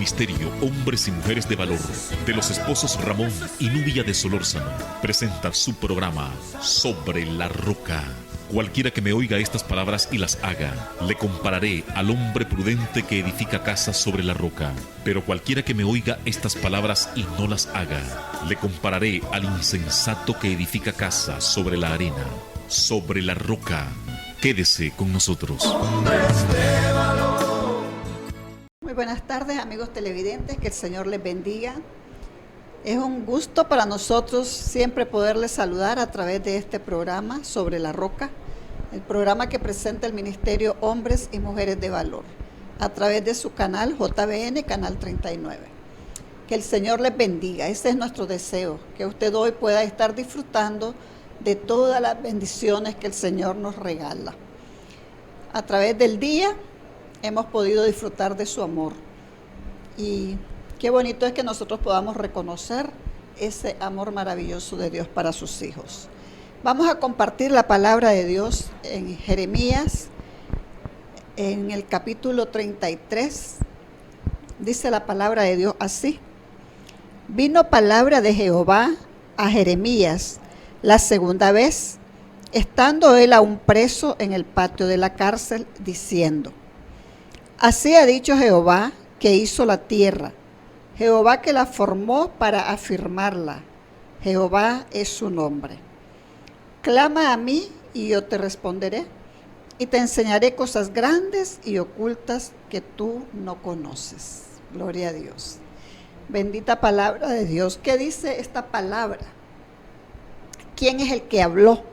Ministerio Hombres y Mujeres de Valor de los esposos Ramón y Nubia de Solórzano presenta su programa Sobre la Roca. Cualquiera que me oiga estas palabras y las haga, le compararé al hombre prudente que edifica casa sobre la roca. Pero cualquiera que me oiga estas palabras y no las haga, le compararé al insensato que edifica casa sobre la arena, sobre la roca. Quédese con nosotros. Muy buenas tardes, amigos televidentes, que el Señor les bendiga. Es un gusto para nosotros siempre poderles saludar a través de este programa Sobre la Roca, el programa que presenta el Ministerio Hombres y Mujeres de Valor, a través de su canal JBN, Canal 39. Que el Señor les bendiga, ese es nuestro deseo, que usted hoy pueda estar disfrutando de todas las bendiciones que el Señor nos regala. A través del día hemos podido disfrutar de su amor y qué bonito es que nosotros podamos reconocer ese amor maravilloso de Dios para sus hijos. Vamos a compartir la palabra de Dios en Jeremías, en el capítulo 33. Dice la palabra de Dios así: vino palabra de Jehová a Jeremías la segunda vez, estando él aún preso en el patio de la cárcel, diciendo: así ha dicho Jehová, que hizo la tierra, Jehová que la formó para afirmarla, Jehová es su nombre. Clama a mí y yo te responderé, y te enseñaré cosas grandes y ocultas que tú no conoces. Gloria a Dios. Bendita palabra de Dios. ¿Qué dice esta palabra? ¿Quién es el que habló?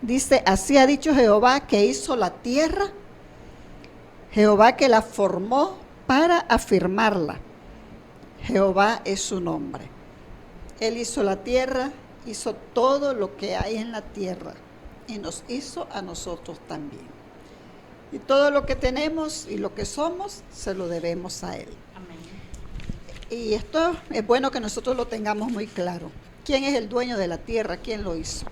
Dice: así ha dicho Jehová, que hizo la tierra, Jehová que la formó para afirmarla, Jehová es su nombre. Él hizo la tierra, hizo todo lo que hay en la tierra y nos hizo a nosotros también. Y todo lo que tenemos y lo que somos se lo debemos a Él. Amén. Y esto es bueno que nosotros lo tengamos muy claro. ¿Quién es el dueño de la tierra? ¿Quién lo hizo?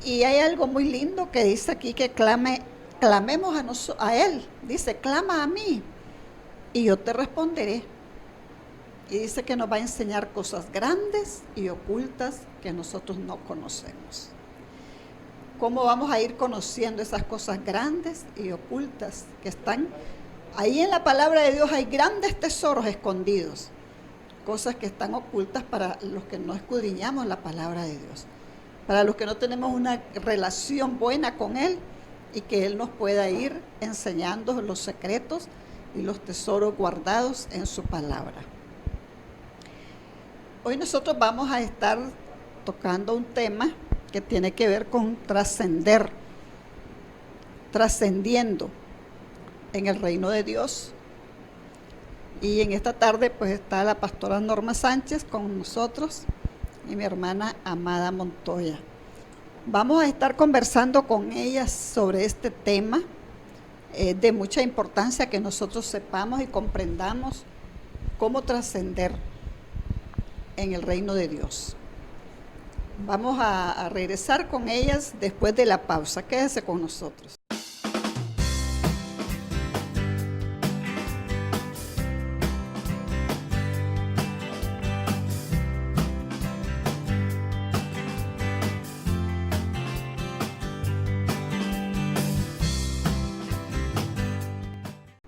Y hay algo muy lindo que dice aquí, que clamemos a Él. Dice: clama a mí y yo te responderé. Y dice que nos va a enseñar cosas grandes y ocultas que nosotros no conocemos. ¿Cómo vamos a ir conociendo esas cosas grandes y ocultas que están ahí en la palabra de Dios? Hay grandes tesoros escondidos, cosas que están ocultas para los que no escudriñamos la palabra de Dios, para los que no tenemos una relación buena con Él, y que Él nos pueda ir enseñando los secretos y los tesoros guardados en su palabra. Hoy nosotros vamos a estar tocando un tema que tiene que ver con trascender, trascendiendo en el reino de Dios. Y en esta tarde pues está la pastora Norma Sánchez con nosotros y mi hermana Amada Montoya. Vamos a estar conversando con ellas sobre este tema de mucha importancia, que nosotros sepamos y comprendamos cómo trascender en el reino de Dios. Vamos a regresar con ellas después de la pausa. Quédese con nosotros.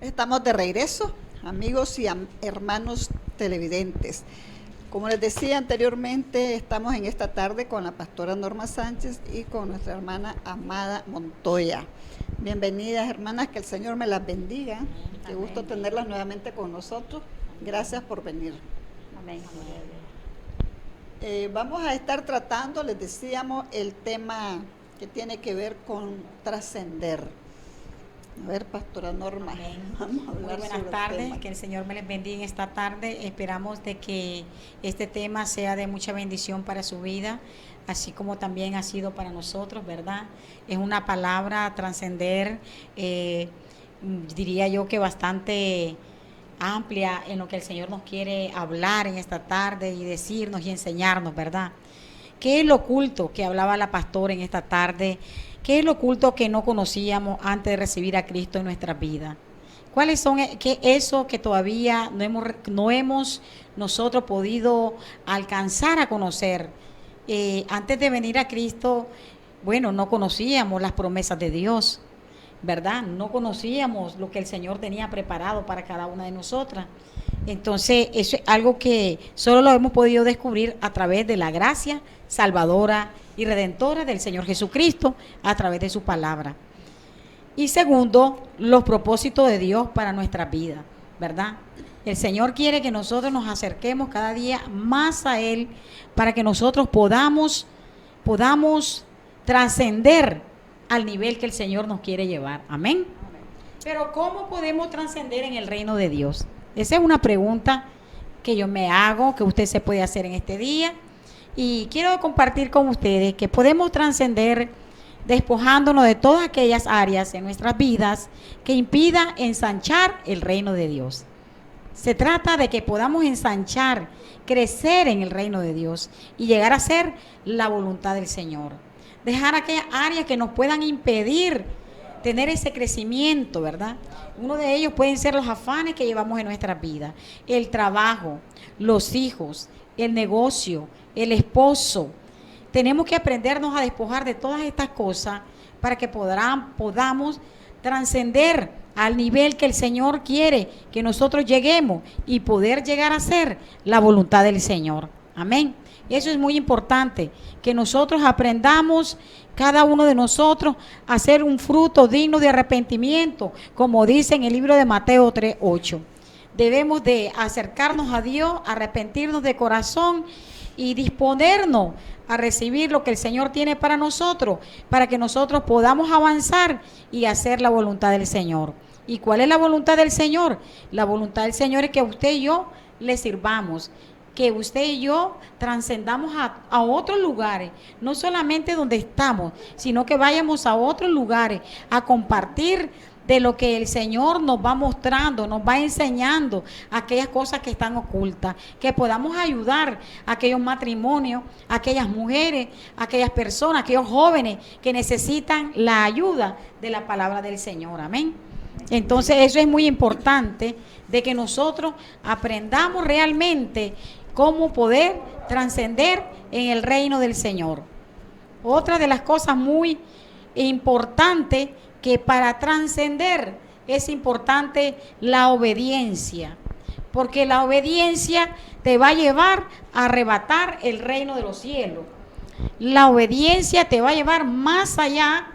Estamos de regreso, amigos y hermanos televidentes. Como les decía anteriormente, estamos en esta tarde con la pastora Norma Sánchez y con nuestra hermana Amada Montoya. Bienvenidas, hermanas, que el Señor me las bendiga. Amén. Qué gusto tenerlas nuevamente con nosotros. Gracias por venir. Amén. Vamos a estar tratando, les decíamos, el tema que tiene que ver con trascender. A ver, pastora Norma, vamos a hablar. Muy buenas tardes, que el Señor me les bendiga en esta tarde. Esperamos de que este tema sea de mucha bendición para su vida, así como también ha sido para nosotros, ¿verdad? Es una palabra a trascender, diría yo que bastante amplia en lo que el Señor nos quiere hablar en esta tarde y decirnos y enseñarnos, ¿verdad? ¿Qué es lo oculto que hablaba la pastora en esta tarde? ¿Qué es lo oculto que no conocíamos antes de recibir a Cristo en nuestras vidas? ¿Cuáles son eso que todavía no hemos nosotros podido alcanzar a conocer? Antes de venir a Cristo, bueno, no conocíamos las promesas de Dios, ¿verdad? No conocíamos lo que el Señor tenía preparado para cada una de nosotras. Entonces, eso es algo que solo lo hemos podido descubrir a través de la gracia salvadora y redentora del Señor Jesucristo, a través de su palabra. Y segundo, los propósitos de Dios para nuestra vida, ¿verdad? El Señor quiere que nosotros nos acerquemos cada día más a Él para que nosotros podamos trascender al nivel que el Señor nos quiere llevar. Amén. Pero ¿cómo podemos trascender en el reino de Dios? Esa es una pregunta que yo me hago, que usted se puede hacer en este día. Y quiero compartir con ustedes que podemos trascender despojándonos de todas aquellas áreas en nuestras vidas que impidan ensanchar el reino de Dios. Se trata de que podamos ensanchar, crecer en el reino de Dios y llegar a ser la voluntad del Señor. Dejar aquellas áreas que nos puedan impedir tener ese crecimiento, ¿verdad? Uno de ellos pueden ser los afanes que llevamos en nuestra vida, el trabajo, los hijos, el negocio, el esposo. Tenemos que aprendernos a despojar de todas estas cosas para que podamos trascender al nivel que el Señor quiere que nosotros lleguemos y poder llegar a ser la voluntad del Señor. Amén. Eso es muy importante, que nosotros aprendamos, cada uno de nosotros, a hacer un fruto digno de arrepentimiento, como dice en el libro de Mateo 3:8. Debemos de acercarnos a Dios, arrepentirnos de corazón y disponernos a recibir lo que el Señor tiene para nosotros, para que nosotros podamos avanzar y hacer la voluntad del Señor. ¿Y cuál es la voluntad del Señor? La voluntad del Señor es que usted y yo le sirvamos, que usted y yo trascendamos a otros lugares, no solamente donde estamos, sino que vayamos a otros lugares a compartir de lo que el Señor nos va mostrando, nos va enseñando, aquellas cosas que están ocultas, que podamos ayudar a aquellos matrimonios, a aquellas mujeres, a aquellas personas, a aquellos jóvenes que necesitan la ayuda de la palabra del Señor. Amén. Entonces eso es muy importante, de que nosotros aprendamos realmente cómo poder trascender en el reino del Señor. Otra de las cosas muy importantes, que para trascender es importante la obediencia, porque la obediencia te va a llevar a arrebatar el reino de los cielos. La obediencia te va a llevar más allá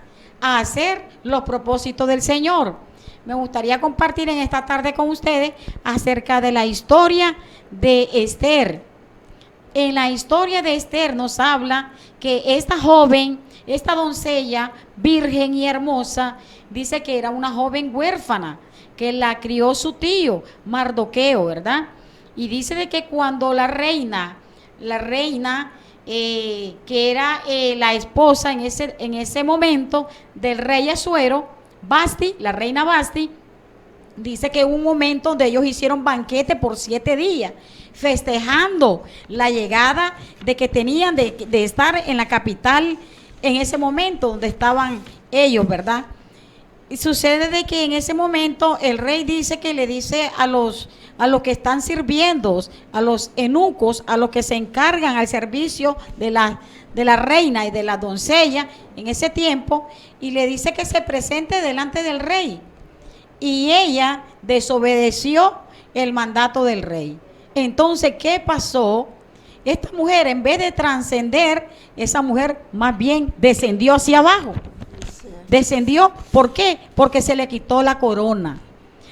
a hacer los propósitos del Señor. Me gustaría compartir en esta tarde con ustedes acerca de la historia de Esther. En la historia de Esther nos habla que esta joven, esta doncella virgen y hermosa, dice que era una joven huérfana, que la crió su tío Mardoqueo, ¿verdad? Y dice de que cuando la reina que era la esposa en ese momento del rey Asuero, Basti, la reina Basti, dice que hubo un momento donde ellos hicieron banquete por 7 días, festejando la llegada de que tenían de estar en la capital en ese momento donde estaban ellos, ¿verdad? Y sucede de que en ese momento el rey dice que le dice a los que están sirviendo, a los eunucos, a los que se encargan al servicio de la reina y de la doncella en ese tiempo, y le dice que se presente delante del rey. Y ella desobedeció el mandato del rey. Entonces, ¿qué pasó? Esta mujer, en vez de trascender, esa mujer más bien descendió hacia abajo. Descendió, ¿por qué? Porque se le quitó la corona.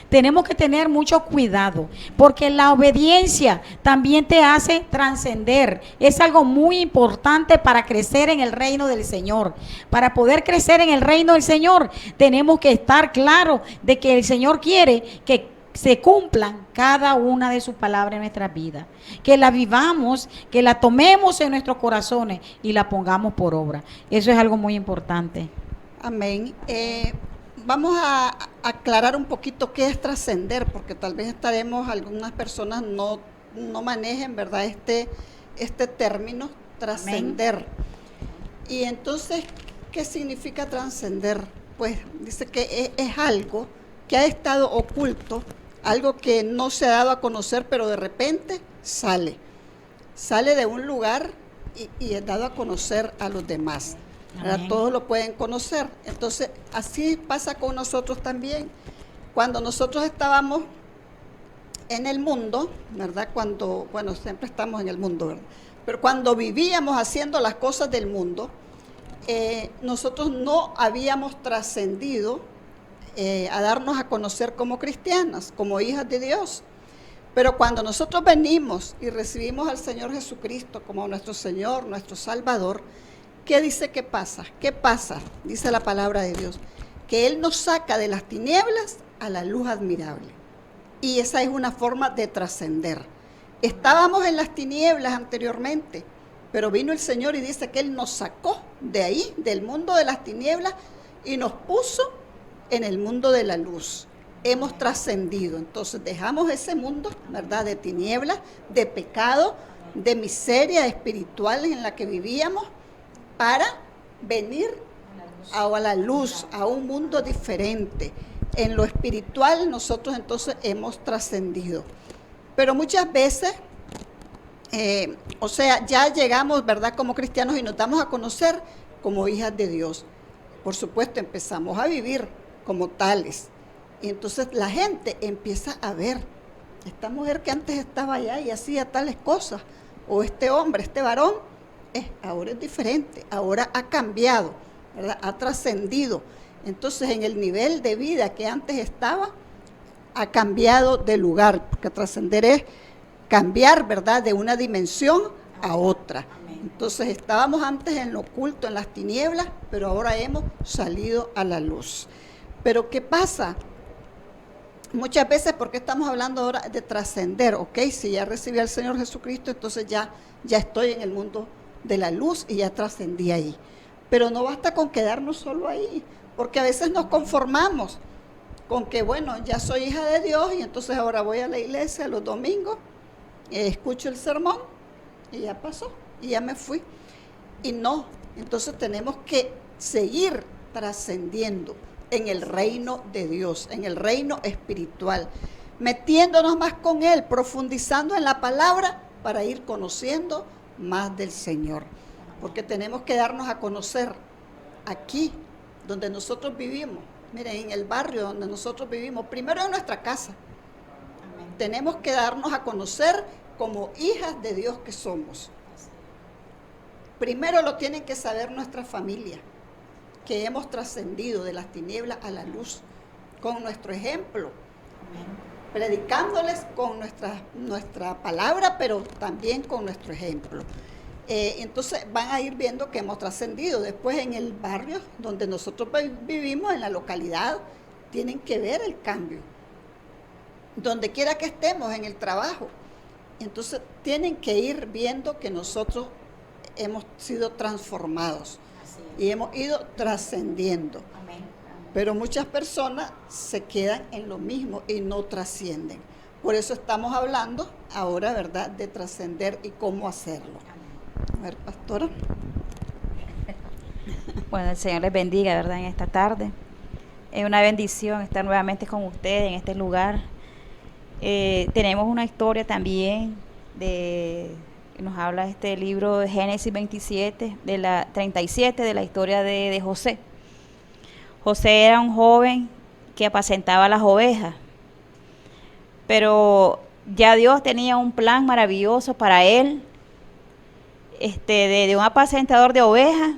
Tenemos que tener mucho cuidado, porque la obediencia también te hace trascender. Es algo muy importante para crecer en el reino del Señor. Para poder crecer en el reino del Señor, tenemos que estar claros de que el Señor quiere que se cumplan cada una de sus palabras en nuestra vida, que la vivamos, que la tomemos en nuestros corazones y la pongamos por obra. Eso es algo muy importante. Amén. Vamos a aclarar un poquito qué es trascender, porque tal vez algunas personas no manejen, ¿verdad?, este término, trascender. Y entonces, ¿qué significa trascender? Pues dice que es algo que ha estado oculto, algo que no se ha dado a conocer, pero de repente sale de un lugar y es dado a conocer a los demás. Todos lo pueden conocer. Entonces, así pasa con nosotros también. Cuando nosotros estábamos en el mundo, ¿verdad? Siempre estamos en el mundo, ¿verdad? Pero cuando vivíamos haciendo las cosas del mundo, nosotros no habíamos trascendido a darnos a conocer como cristianas, como hijas de Dios. Pero cuando nosotros venimos y recibimos al Señor Jesucristo como nuestro Señor, nuestro Salvador, ¿qué dice que pasa? ¿Qué pasa? Dice la palabra de Dios, que Él nos saca de las tinieblas a la luz admirable. Y esa es una forma de trascender. Estábamos en las tinieblas anteriormente, pero vino el Señor y dice que Él nos sacó de ahí, del mundo de las tinieblas, y nos puso en el mundo de la luz. Hemos trascendido. Entonces dejamos ese mundo, ¿verdad?, de tinieblas, de pecado, de miseria espiritual en la que vivíamos, para venir a la luz, a un mundo diferente. En lo espiritual nosotros entonces hemos trascendido. Pero muchas veces, ya llegamos, ¿verdad?, como cristianos y nos damos a conocer como hijas de Dios. Por supuesto, empezamos a vivir como tales. Y entonces la gente empieza a ver, esta mujer que antes estaba allá y hacía tales cosas, o este hombre, este varón, ahora es diferente, ahora ha cambiado, ¿verdad?, ha trascendido. Entonces en el nivel de vida que antes estaba, ha cambiado de lugar, porque trascender es cambiar, ¿verdad?, de una dimensión a otra. Entonces estábamos antes en lo oculto, en las tinieblas, pero ahora hemos salido a la luz. Pero ¿qué pasa? Muchas veces, porque estamos hablando ahora de trascender, ¿ok? Si ya recibí al Señor Jesucristo, entonces ya estoy en el mundo de la luz y ya trascendí ahí. Pero no basta con quedarnos solo ahí, porque a veces nos conformamos con que, bueno, ya soy hija de Dios y entonces ahora voy a la iglesia los domingos, escucho el sermón y ya pasó, y ya me fui. Y no, entonces tenemos que seguir trascendiendo en el reino de Dios, en el reino espiritual, metiéndonos más con Él, profundizando en la palabra para ir conociendo más del Señor. Porque tenemos que darnos a conocer aquí, donde nosotros vivimos. Miren, en el barrio donde nosotros vivimos, primero en nuestra casa. Amén. Tenemos que darnos a conocer como hijas de Dios que somos. Primero lo tienen que saber nuestra familia, que hemos trascendido de las tinieblas a la luz con nuestro ejemplo. Amén. Predicándoles con nuestra palabra, pero también con nuestro ejemplo. Entonces van a ir viendo que hemos trascendido. Después en el barrio donde nosotros vivimos, en la localidad, tienen que ver el cambio. Donde quiera que estemos, en el trabajo. Entonces tienen que ir viendo que nosotros hemos sido transformados y hemos ido trascendiendo. Amén. Pero muchas personas se quedan en lo mismo y no trascienden. Por eso estamos hablando ahora, ¿verdad?, de trascender y cómo hacerlo. A ver, pastora. Bueno, el Señor les bendiga, ¿verdad?, en esta tarde. Es una bendición estar nuevamente con ustedes en este lugar. Tenemos una historia también nos habla este libro de Génesis 27, de la 37, de la historia de José. José era un joven que apacentaba las ovejas, pero ya Dios tenía un plan maravilloso para él, de un apacentador de ovejas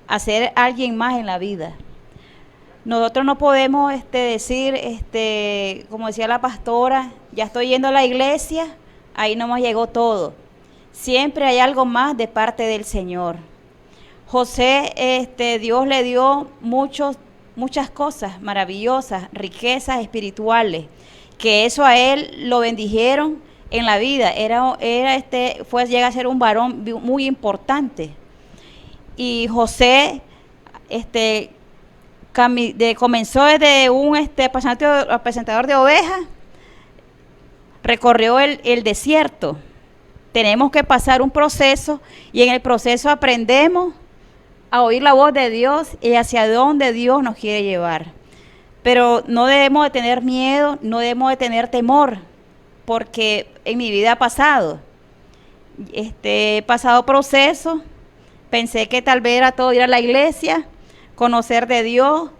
a ser alguien más en la vida. Nosotros no podemos decir, como decía la pastora, ya estoy yendo a la iglesia, ahí nomás llegó todo. Siempre hay algo más de parte del Señor. José, Dios le dio muchas cosas maravillosas, riquezas espirituales, que eso a él lo bendijeron en la vida. Llega a ser un varón muy importante. Y José, comenzó desde un apacentador de ovejas, recorrió el desierto. Tenemos que pasar un proceso y en el proceso aprendemos a oír la voz de Dios y hacia dónde Dios nos quiere llevar. Pero no debemos de tener miedo, no debemos de tener temor, porque en mi vida ha pasado. He pasado procesos, pensé que tal vez era todo ir a la iglesia, conocer de Dios,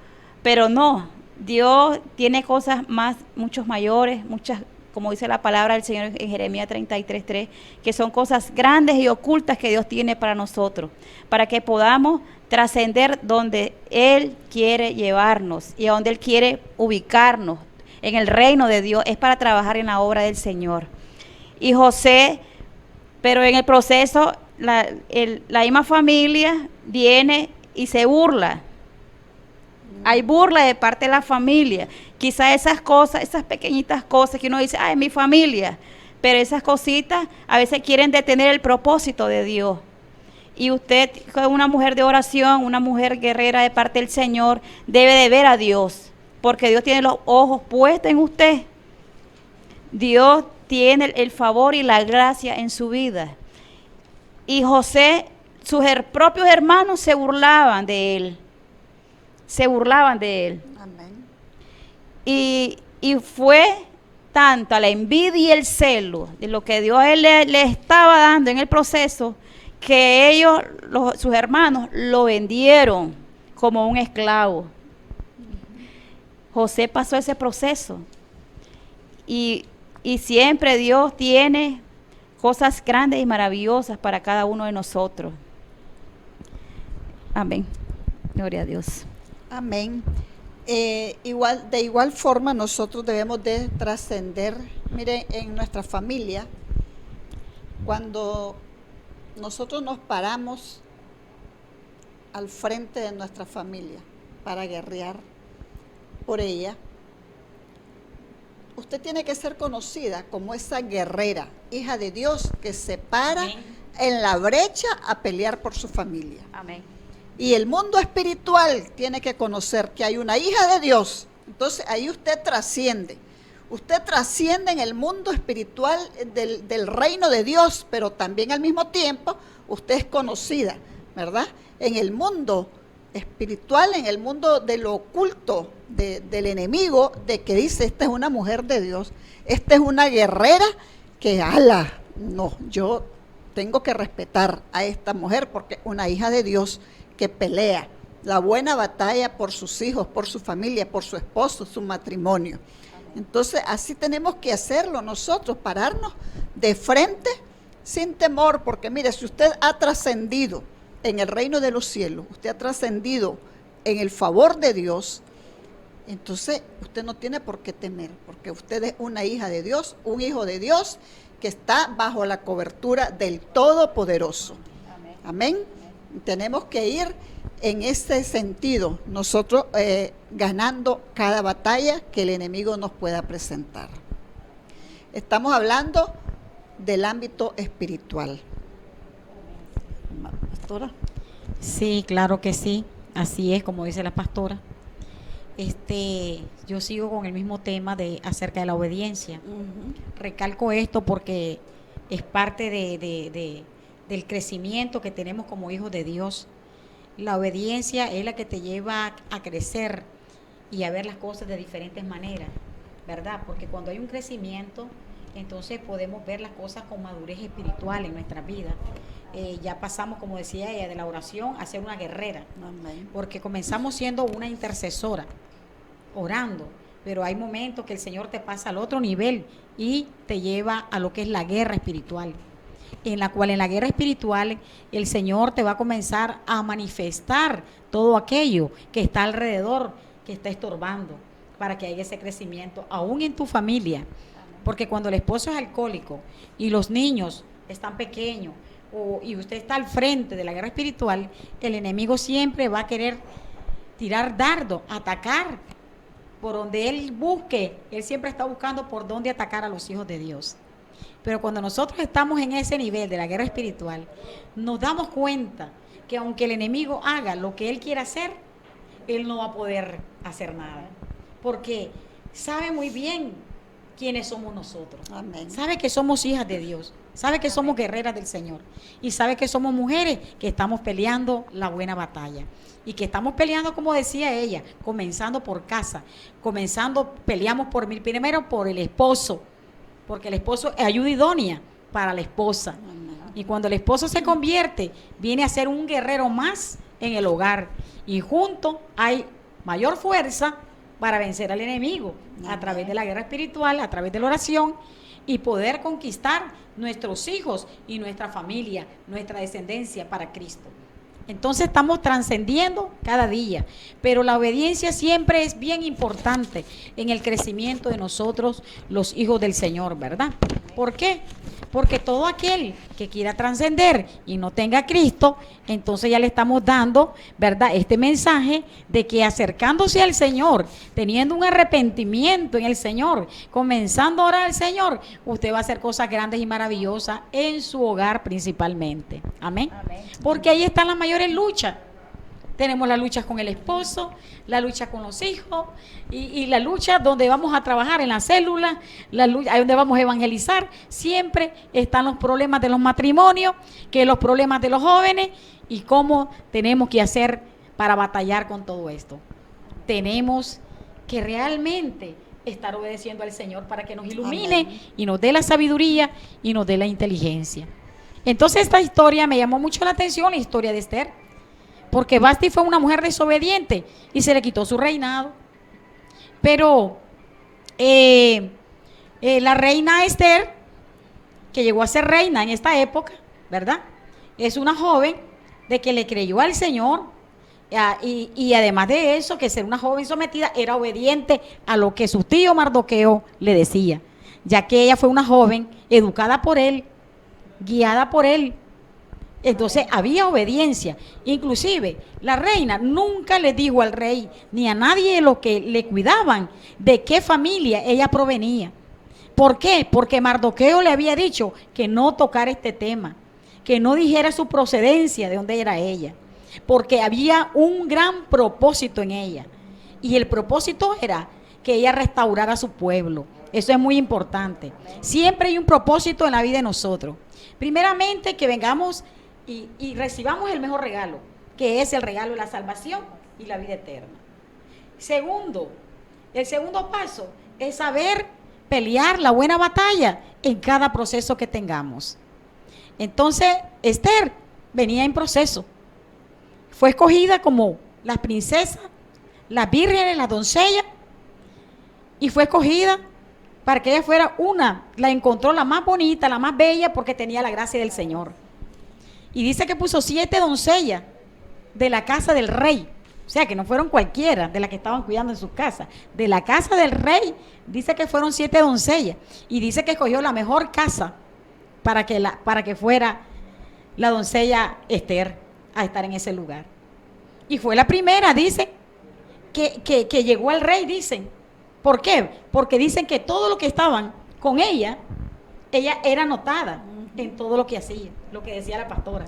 pero no, Dios tiene cosas más, muchos mayores, muchas, como dice la palabra del Señor en Jeremías 33:3, que son cosas grandes y ocultas que Dios tiene para nosotros, para que podamos trascender donde Él quiere llevarnos y a donde Él quiere ubicarnos, en el reino de Dios, es para trabajar en la obra del Señor. Y José, pero en el proceso, la misma familia viene y se burla. Hay burla de parte de la familia. Quizás esas cosas, esas pequeñitas cosas que uno dice, es mi familia, pero esas cositas a veces quieren detener el propósito de Dios. Y usted, como una mujer de oración, una mujer guerrera de parte del Señor, debe de ver a Dios, porque Dios tiene los ojos puestos en usted. Dios tiene el favor y la gracia en su vida. Y José, sus propios hermanos se burlaban de él. Se burlaban de él. Amén. Y fue tanta la envidia y el celo de lo que Dios a él le estaba dando en el proceso, que ellos, sus hermanos, lo vendieron como un esclavo. José pasó ese proceso. Y siempre Dios tiene cosas grandes y maravillosas para cada uno de nosotros. Amén. Gloria a Dios. Amén. De igual forma nosotros debemos de trascender. Miren, en nuestra familia, cuando nosotros nos paramos al frente de nuestra familia para guerrear por ella, usted tiene que ser conocida como esa guerrera, hija de Dios, que se para en la brecha a pelear por su familia. Amén. Y el mundo espiritual tiene que conocer que hay una hija de Dios. Entonces ahí usted trasciende. Usted trasciende en el mundo espiritual del reino de Dios, pero también al mismo tiempo usted es conocida, ¿verdad? En el mundo espiritual, en el mundo de lo oculto del enemigo, de que dice, esta es una mujer de Dios, esta es una guerrera que, no, yo tengo que respetar a esta mujer porque es una hija de Dios que pelea la buena batalla por sus hijos, por su familia, por su esposo, su matrimonio. Entonces así tenemos que hacerlo nosotros, pararnos de frente sin temor, porque mire, si usted ha trascendido en el reino de los cielos, usted ha trascendido en el favor de Dios, entonces usted no tiene por qué temer, porque usted es una hija de Dios, un hijo de Dios que está bajo la cobertura del Todopoderoso. Amén. Tenemos que ir en ese sentido, nosotros ganando cada batalla que el enemigo nos pueda presentar. Estamos hablando del ámbito espiritual. Pastora. Sí, claro que sí, así es como dice la pastora. Yo sigo con el mismo tema acerca de la obediencia. Recalco esto porque es parte del crecimiento que tenemos como hijos de Dios. La obediencia es la que te lleva a crecer y a ver las cosas de diferentes maneras, ¿verdad? Porque cuando hay un crecimiento, entonces podemos ver las cosas con madurez espiritual en nuestra vida. Ya pasamos, como decía ella, de la oración a ser una guerrera. Amén. Porque comenzamos siendo una intercesora, orando, pero hay momentos que el Señor te pasa al otro nivel y te lleva a lo que es la guerra espiritual, en la cual en la guerra espiritual el Señor te va a comenzar a manifestar todo aquello que está alrededor, que está estorbando para que haya ese crecimiento, aún en tu familia. Porque cuando el esposo es alcohólico y los niños están pequeños y usted está al frente de la guerra espiritual, el enemigo siempre va a querer tirar dardo, atacar por donde él busque. Él siempre está buscando por dónde atacar a los hijos de Dios. Pero cuando nosotros estamos en ese nivel de la guerra espiritual, nos damos cuenta que aunque el enemigo haga lo que él quiere hacer, él no va a poder hacer nada. Porque sabe muy bien quiénes somos nosotros. Amén. Sabe que somos hijas de Dios, sabe que somos guerreras del Señor y sabe que somos mujeres que estamos peleando la buena batalla y que estamos peleando, como decía ella, comenzando por casa, peleamos primero por el esposo, porque el esposo es ayuda idónea para la esposa. Y cuando el esposo se convierte, viene a ser un guerrero más en el hogar y juntos hay mayor fuerza para vencer al enemigo a través de la guerra espiritual, a través de la oración y poder conquistar nuestros hijos y nuestra familia, nuestra descendencia para Cristo. Entonces estamos trascendiendo cada día, pero la obediencia siempre es bien importante en el crecimiento de nosotros, los hijos del Señor, ¿verdad? ¿Por qué? Porque todo aquel que quiera trascender y no tenga a Cristo, entonces ya le estamos dando, ¿verdad?, este mensaje de que acercándose al Señor, teniendo un arrepentimiento en el Señor, comenzando a orar al Señor, usted va a hacer cosas grandes y maravillosas en su hogar principalmente. Amén. Amén. Porque ahí están las mayores luchas. Tenemos la lucha con el esposo, la lucha con los hijos y la lucha donde vamos a trabajar en la célula, la lucha donde vamos a evangelizar. Siempre están los problemas de los matrimonios, que los problemas de los jóvenes y cómo tenemos que hacer para batallar con todo esto. Tenemos que realmente estar obedeciendo al Señor para que nos ilumine. Amén. Y nos dé la sabiduría y nos dé la inteligencia. Entonces esta historia me llamó mucho la atención, la historia de Esther. Porque Vasti fue una mujer desobediente y se le quitó su reinado. Pero la reina Esther, que llegó a ser reina en esta época, ¿verdad? Es una joven de que le creyó al Señor y además de eso, que ser una joven sometida, era obediente a lo que su tío Mardoqueo le decía, ya que ella fue una joven educada por él, guiada por él. Entonces había obediencia. Inclusive la reina nunca le dijo al rey ni a nadie de los que le cuidaban de qué familia ella provenía. ¿Por qué? Porque Mardoqueo le había dicho que no tocara este tema, que no dijera su procedencia, de dónde era ella, porque había un gran propósito en ella y el propósito era que ella restaurara a su pueblo. Eso es muy importante. Siempre hay un propósito en la vida de nosotros. Primeramente, que vengamos y recibamos el mejor regalo, que es el regalo de la salvación y la vida eterna. Segundo, el segundo paso es saber pelear la buena batalla en cada proceso que tengamos. Entonces, Esther venía en proceso. Fue escogida como las princesas, las vírgenes, las doncellas, y fue escogida para que ella fuera la encontró la más bonita, la más bella, porque tenía la gracia del Señor. Y dice que puso 7 doncellas de la casa del rey. O sea, que no fueron cualquiera de las que estaban cuidando en sus casas. De la casa del rey, dice que fueron 7 doncellas. Y dice que escogió la mejor casa para que fuera la doncella Esther a estar en ese lugar. Y fue la primera, dicen, que llegó al rey, dicen. ¿Por qué? Porque dicen que todos los que estaban con ella era notada en todo lo que hacía, lo que decía la pastora.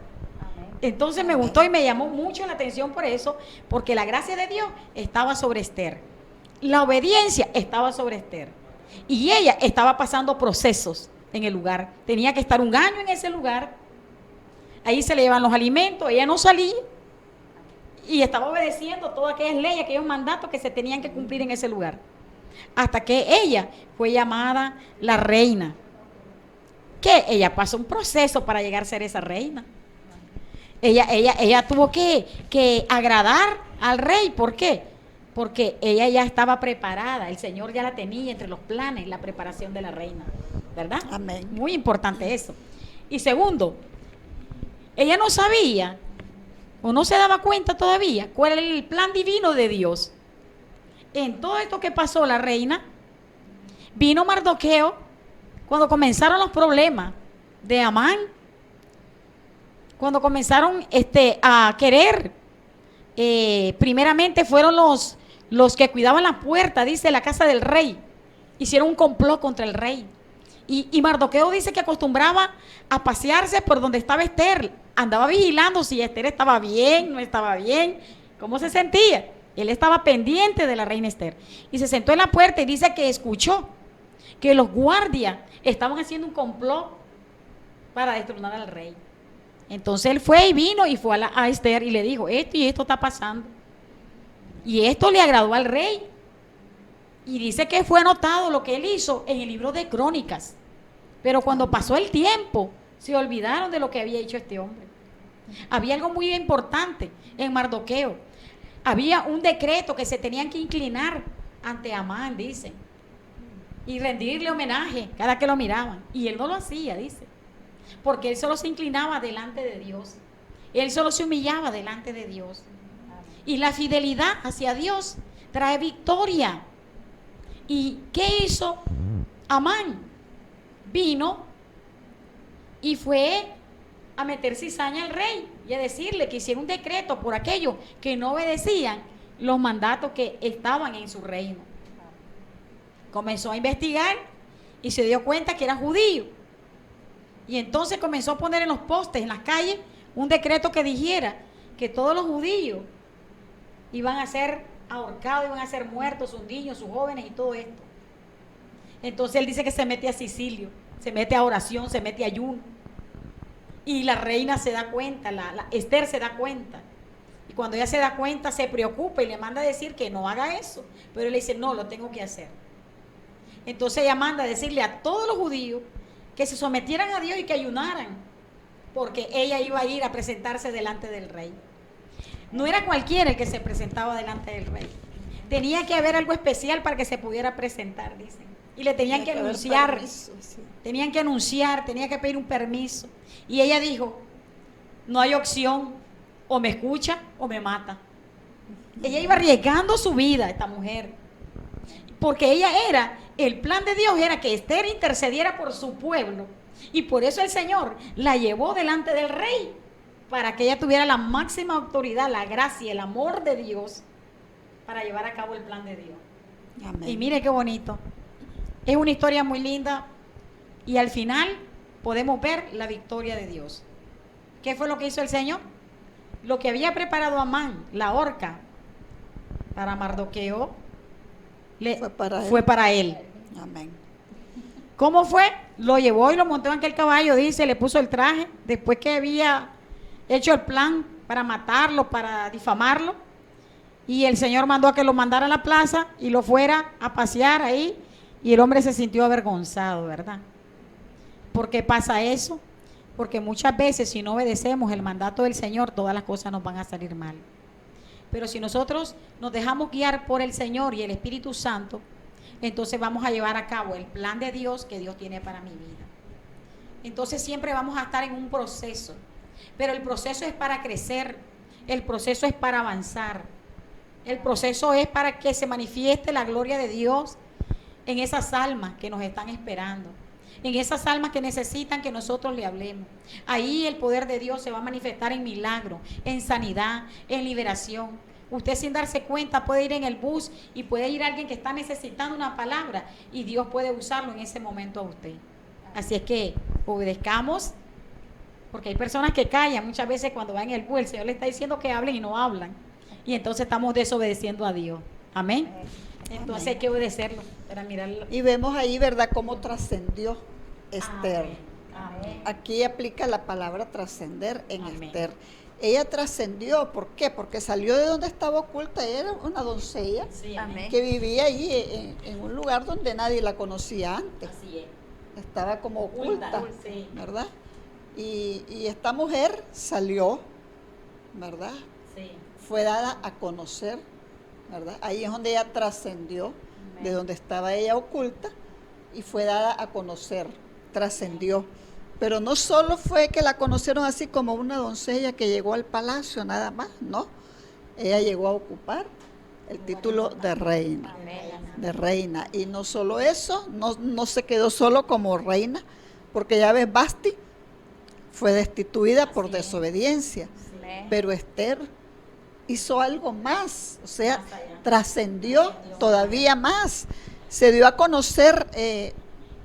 Entonces me gustó y me llamó mucho la atención por eso, porque la gracia de Dios estaba sobre Esther, la obediencia estaba sobre Esther, y ella estaba pasando procesos en el lugar, tenía que estar 1 año en ese lugar, ahí se le llevan los alimentos, ella no salía, y estaba obedeciendo todas aquellas leyes, aquellos mandatos que se tenían que cumplir en ese lugar, hasta que ella fue llamada la reina, que ella pasó un proceso para llegar a ser esa reina. Ella tuvo que agradar al rey. ¿Por qué? Porque ella ya estaba preparada, el Señor ya la tenía entre los planes, la preparación de la reina, ¿verdad? Amén. Muy importante eso. Y segundo, ella no sabía o no se daba cuenta todavía cuál era el plan divino de Dios. En todo esto que pasó la reina, vino Mardoqueo. Cuando comenzaron los problemas de Amán, cuando comenzaron a querer, primeramente fueron los que cuidaban la puerta, dice, la casa del rey. Hicieron un complot contra el rey. Y Mardoqueo dice que acostumbraba a pasearse por donde estaba Esther. Andaba vigilando si Esther estaba bien, no estaba bien, cómo se sentía. Él estaba pendiente de la reina Esther. Y se sentó en la puerta y dice que escuchó que los guardias estaban haciendo un complot para destronar al rey. Entonces él fue y vino y fue a Esther y le dijo, esto y esto está pasando. Y esto le agradó al rey. Y dice que fue anotado lo que él hizo en el libro de Crónicas. Pero cuando pasó el tiempo, se olvidaron de lo que había hecho este hombre. Había algo muy importante en Mardoqueo. Había un decreto que se tenían que inclinar ante Amán, dice, y rendirle homenaje cada que lo miraban. Y él no lo hacía, dice, porque él solo se inclinaba delante de Dios. Él solo se humillaba delante de Dios. Y la fidelidad hacia Dios trae victoria. ¿Y qué hizo Amán? Vino y fue a meter cizaña al rey y a decirle que hiciera un decreto por aquellos que no obedecían los mandatos que estaban en su reino. Comenzó a investigar y se dio cuenta que era judío. Y entonces comenzó a poner en los postes, en las calles, un decreto que dijera que todos los judíos iban a ser ahorcados, iban a ser muertos, sus niños, sus jóvenes y todo esto. Entonces él dice que se mete a sicilio, se mete a oración, se mete a ayuno. Y la reina se da cuenta, Esther se da cuenta. Y cuando ella se da cuenta, se preocupa y le manda a decir que no haga eso. Pero él le dice, no, lo tengo que hacer. Entonces ella manda a decirle a todos los judíos que se sometieran a Dios y que ayunaran, porque ella iba a ir a presentarse delante del rey. No era cualquiera el que se presentaba delante del rey. Tenía que haber algo especial para que se pudiera presentar, dicen. Y le tenían que anunciar, tenía que pedir un permiso. Y ella dijo, no hay opción, o me escucha o me mata. Ella iba arriesgando su vida, esta mujer, porque ella era, el plan de Dios era que Esther intercediera por su pueblo, y por eso el Señor la llevó delante del rey, para que ella tuviera la máxima autoridad, la gracia, el amor de Dios, para llevar a cabo el plan de Dios. Amén. Y mire qué bonito. Es una historia muy linda y al final podemos ver la victoria de Dios. ¿Qué fue lo que hizo el Señor? Lo que había preparado Amán, la horca, para Mardoqueo, fue para él. Amén. ¿Cómo fue? Lo llevó y lo montó en aquel caballo, dice, le puso el traje, después que había hecho el plan para matarlo, para difamarlo, y el Señor mandó a que lo mandara a la plaza y lo fuera a pasear ahí, y el hombre se sintió avergonzado, ¿verdad? ¿Por qué pasa eso? Porque muchas veces si no obedecemos el mandato del Señor, todas las cosas nos van a salir mal. Pero si nosotros nos dejamos guiar por el Señor y el Espíritu Santo, entonces vamos a llevar a cabo el plan de Dios que Dios tiene para mi vida. Entonces siempre vamos a estar en un proceso, pero el proceso es para crecer, el proceso es para avanzar, el proceso es para que se manifieste la gloria de Dios en esas almas que nos están esperando, en esas almas que necesitan que nosotros le hablemos. Ahí el poder de Dios se va a manifestar en milagro, en sanidad, en liberación. Usted sin darse cuenta puede ir en el bus y puede ir alguien que está necesitando una palabra y Dios puede usarlo en ese momento a usted. Así es que obedezcamos, porque hay personas que callan muchas veces cuando van en el bus. El Señor le está diciendo que hablen y no hablan. Y entonces estamos desobedeciendo a Dios. Amén. Entonces hay que obedecerlo para mirarlo. Y vemos ahí, ¿verdad?, cómo trascendió Esther. Amén. Aquí aplica la palabra trascender en Amén. Esther. Ella trascendió, ¿por qué? Porque salió de donde estaba oculta. Era una doncella, Sí, amén, que vivía allí en un lugar donde nadie la conocía antes. Así es. Estaba como oculta, Sí. ¿verdad? Y esta mujer salió, ¿verdad? Sí. Fue dada a conocer, ¿verdad? Ahí es donde ella trascendió, de donde estaba ella oculta, y fue dada a conocer, trascendió. Pero no solo fue que la conocieron así como una doncella que llegó al palacio, nada más, no. Ella llegó a ocupar el título de reina, de reina. Y no solo eso, no se quedó solo como reina, porque ya ves, Basti fue destituida por desobediencia, pero Esther hizo algo más, o sea, trascendió todavía más, se dio a conocer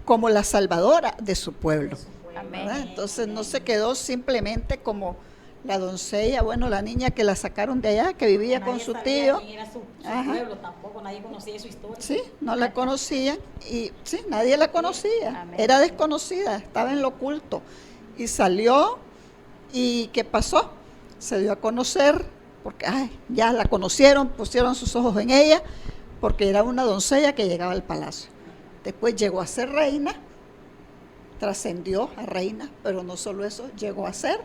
como la salvadora de su pueblo. amén. ¿Verdad? Entonces no se quedó simplemente como la doncella, bueno, la niña que la sacaron de allá, que vivía Nadie con su sabía tío. quién era su Ajá. pueblo tampoco, nadie conocía su historia. Sí, no la conocían y sí, nadie la conocía, Amén. era desconocida, estaba en lo oculto. Y salió y ¿qué pasó? Se dio a conocer, porque ya la conocieron, pusieron sus ojos en ella, porque era una doncella que llegaba al palacio. Después llegó a ser reina, trascendió a reina, pero no solo eso, llegó a ser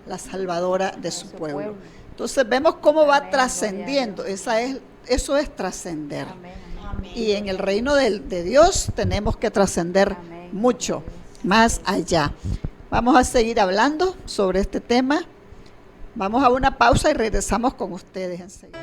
la salvadora de su pueblo. Entonces vemos cómo va Amén, trascendiendo, eso es trascender. Amén. Amén. Y en el reino de Dios tenemos que trascender Amén. mucho más allá. Vamos a seguir hablando sobre este tema. Vamos a una pausa y regresamos con ustedes enseguida.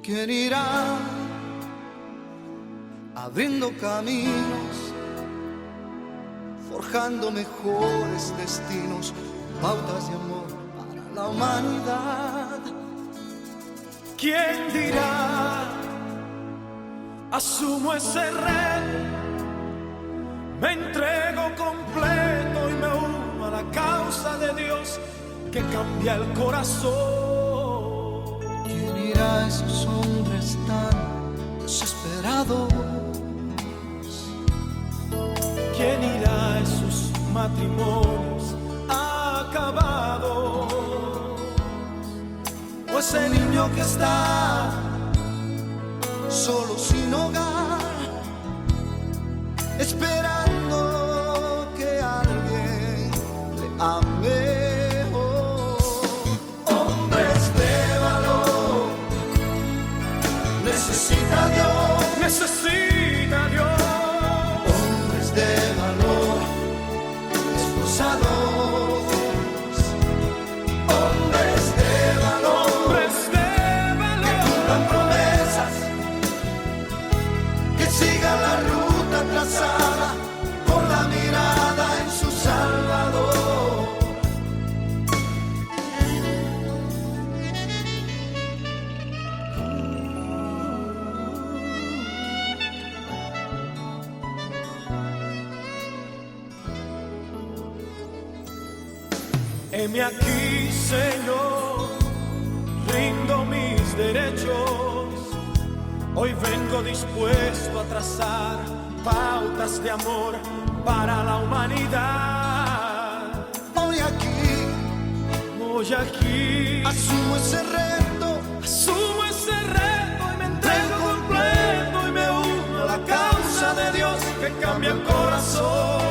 ¿Quién irá abriendo caminos, forjando mejores destinos, pautas de amor para la humanidad? ¿Quién dirá? Asumo ese reto, me entrego completo y me uno a la causa de Dios que cambia el corazón. ¿Quién irá a esos hombres tan desesperados? ¿Quién irá a esos matrimonios acabados? O ese niño que está solo sin hogar, esperando que alguien le ame. Necesita Dios, Necesita Dios. hombres de valor, esforzados, hombres de valor, Hombres de valor. cumplan promesas, que sigan la ruta trazada, con la mirada en su Salvador. Heme aquí, Señor, rindo mis derechos. Hoy vengo dispuesto a trazar pautas de amor para la humanidad. Hoy aquí Hoy aquí asumo ese reto, asumo ese reto y me entrego completo y me uno a la causa de Dios que cambia el corazón.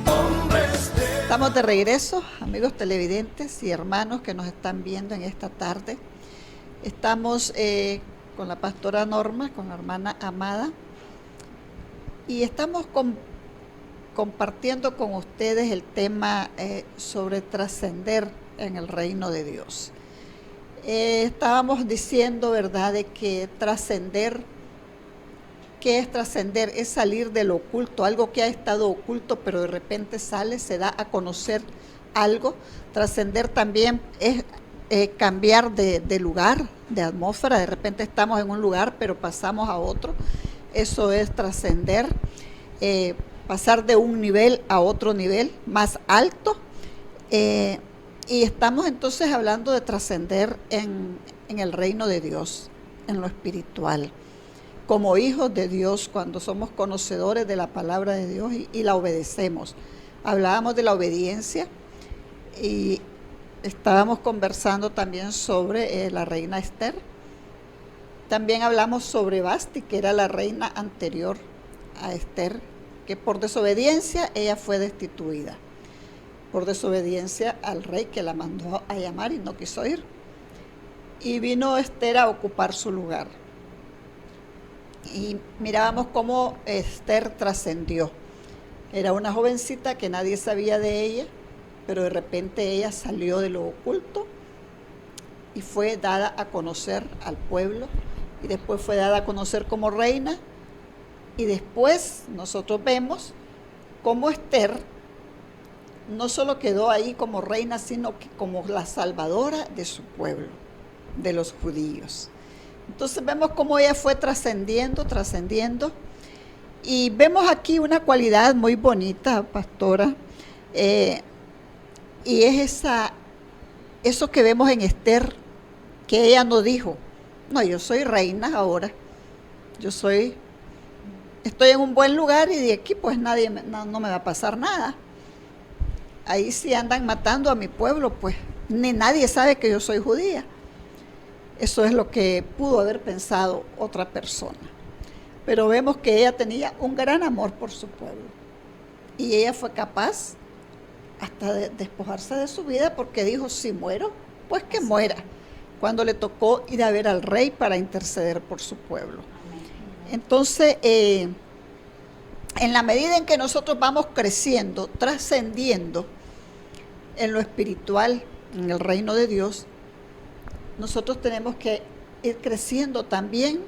hombres de Estamos de regreso, amigos televidentes y hermanos que nos están viendo en esta tarde. Estamos con la pastora Norma, con la hermana Amada, y estamos compartiendo con ustedes el tema sobre trascender en el reino de Dios. Estábamos diciendo, ¿verdad?, de que trascender, ¿qué es trascender? Es salir de lo oculto, algo que ha estado oculto, pero de repente sale, se da a conocer algo. Trascender también es cambiar de lugar, de atmósfera. De repente estamos en un lugar, pero pasamos a otro. Eso es trascender. Pasar de un nivel a otro nivel más alto. Y estamos entonces hablando de trascender en el reino de Dios, en lo espiritual. Como hijos de Dios, cuando somos conocedores de la palabra de Dios y la obedecemos. Hablábamos de la obediencia y estábamos conversando también sobre la reina Esther. También hablamos sobre Vasti, que era la reina anterior a Esther, que por desobediencia ella fue destituida. Por desobediencia al rey que la mandó a llamar y no quiso ir. Y vino Esther a ocupar su lugar. Y mirábamos cómo Esther trascendió. Era una jovencita que nadie sabía de ella, pero de repente ella salió de lo oculto y fue dada a conocer al pueblo, y después fue dada a conocer como reina, y después nosotros vemos cómo Esther no solo quedó ahí como reina, sino que como la salvadora de su pueblo, de los judíos. Entonces vemos cómo ella fue trascendiendo, y vemos aquí una cualidad muy bonita, pastora, y es eso que vemos en Esther, que ella no dijo, no, yo soy reina ahora, estoy en un buen lugar y de aquí pues no me va a pasar nada. Ahí sí andan matando a mi pueblo, pues ni nadie sabe que yo soy judía. Eso es lo que pudo haber pensado otra persona. Pero vemos que ella tenía un gran amor por su pueblo. Y ella fue capaz hasta de despojarse de su vida porque dijo, si muero, pues que muera. Cuando le tocó ir a ver al rey para interceder por su pueblo. Entonces, en la medida en que nosotros vamos creciendo, trascendiendo en lo espiritual, en el reino de Dios, nosotros tenemos que ir creciendo también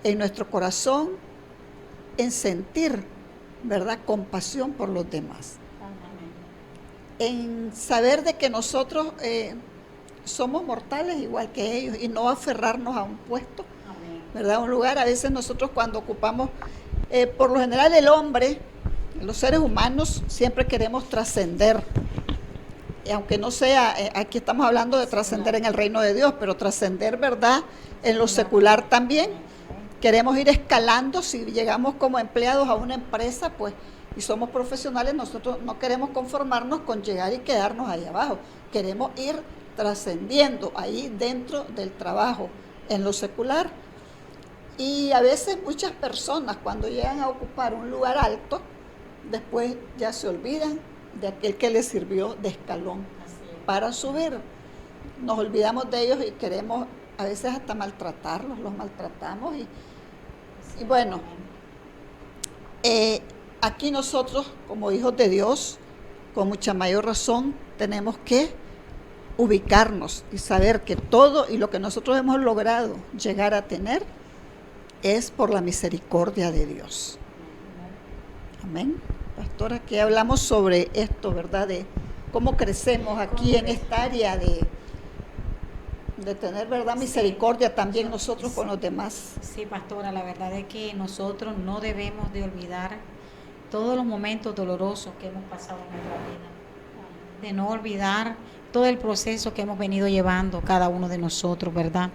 en nuestro corazón, en sentir, ¿verdad?, compasión por los demás. En saber de que nosotros somos mortales igual que ellos y no aferrarnos a un puesto, ¿verdad?, un lugar. A veces nosotros cuando ocupamos, por lo general el hombre, los seres humanos, siempre queremos trascender. Y aunque no sea, aquí estamos hablando de trascender en el reino de Dios, pero trascender, ¿verdad?, en lo secular también. Queremos ir escalando. Si llegamos como empleados a una empresa, pues, y somos profesionales, nosotros no queremos conformarnos con llegar y quedarnos ahí abajo. Queremos ir trascendiendo ahí dentro del trabajo, en lo secular. Y a veces muchas personas cuando llegan a ocupar un lugar alto, después ya se olvidan de aquel que les sirvió de escalón para subir. Nos olvidamos de ellos y queremos a veces hasta maltratarlos, los maltratamos. Y bueno, aquí nosotros como hijos de Dios, con mucha mayor razón, tenemos que ubicarnos y saber que todo y lo que nosotros hemos logrado llegar a tener es por la misericordia de Dios. Amén. Pastora, aquí hablamos sobre esto, ¿verdad?, de cómo crecemos aquí en esta área de tener, ¿verdad?, misericordia también nosotros con los demás. Sí, pastora, la verdad es que nosotros no debemos de olvidar todos los momentos dolorosos que hemos pasado en nuestra vida, de no olvidar todo el proceso que hemos venido llevando cada uno de nosotros, ¿verdad?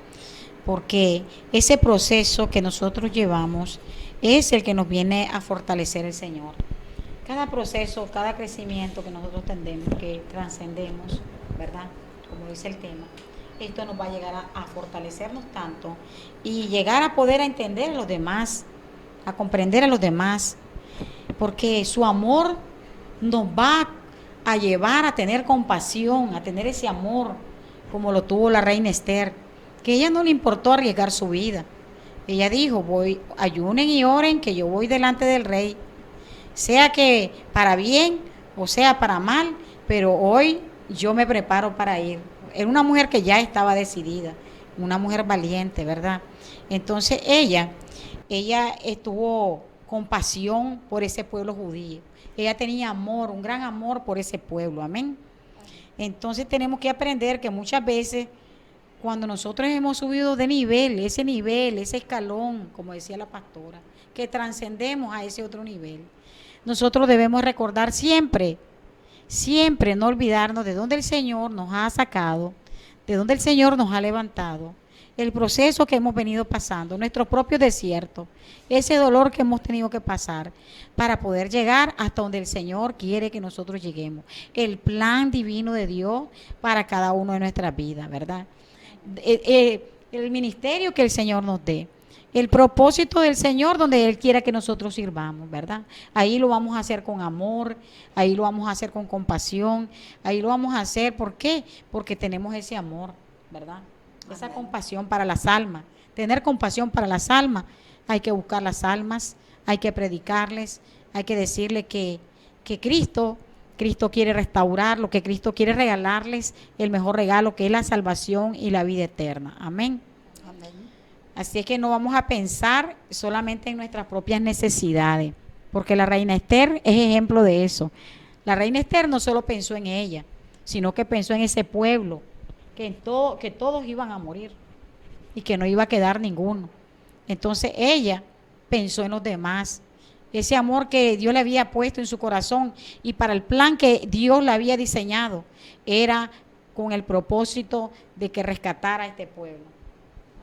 Porque ese proceso que nosotros llevamos es el que nos viene a fortalecer el Señor. Cada proceso, cada crecimiento que nosotros que trascendemos, ¿verdad?, como dice el tema, esto nos va a llegar a fortalecernos tanto y llegar a poder a entender a los demás, a comprender a los demás, porque su amor nos va a llevar a tener compasión, a tener ese amor como lo tuvo la reina Esther, que ella no le importó arriesgar su vida. Ella dijo, ayunen y oren que yo voy delante del rey, sea que para bien o sea para mal, pero hoy yo me preparo para ir. Era una mujer que ya estaba decidida, una mujer valiente, ¿verdad? Entonces ella tuvo compasión por ese pueblo judío. Ella tenía amor, un gran amor por ese pueblo, amén. Entonces tenemos que aprender que muchas veces cuando nosotros hemos subido de nivel, ese escalón, como decía la pastora, que trascendemos a ese otro nivel, nosotros debemos recordar siempre no olvidarnos de dónde el Señor nos ha sacado, de dónde el Señor nos ha levantado, el proceso que hemos venido pasando, nuestro propio desierto, ese dolor que hemos tenido que pasar para poder llegar hasta donde el Señor quiere que nosotros lleguemos, el plan divino de Dios para cada uno de nuestras vidas, ¿verdad? El ministerio que el Señor nos dé, el propósito del Señor donde Él quiera que nosotros sirvamos, ¿verdad? Ahí lo vamos a hacer con amor, ahí lo vamos a hacer con compasión, ahí lo vamos a hacer, ¿por qué? Porque tenemos ese amor, ¿verdad? Amén. Esa compasión para las almas, tener compasión para las almas, hay que buscar las almas, hay que predicarles, hay que decirle que Cristo quiere restaurar, lo que Cristo quiere regalarles, el mejor regalo que es la salvación y la vida eterna, amén. Así es que no vamos a pensar solamente en nuestras propias necesidades, porque la reina Esther es ejemplo de eso. La reina Esther no solo pensó en ella, sino que pensó en ese pueblo, que todos iban a morir y que no iba a quedar ninguno. Entonces ella pensó en los demás, ese amor que Dios le había puesto en su corazón y para el plan que Dios le había diseñado, era con el propósito de que rescatara a este pueblo,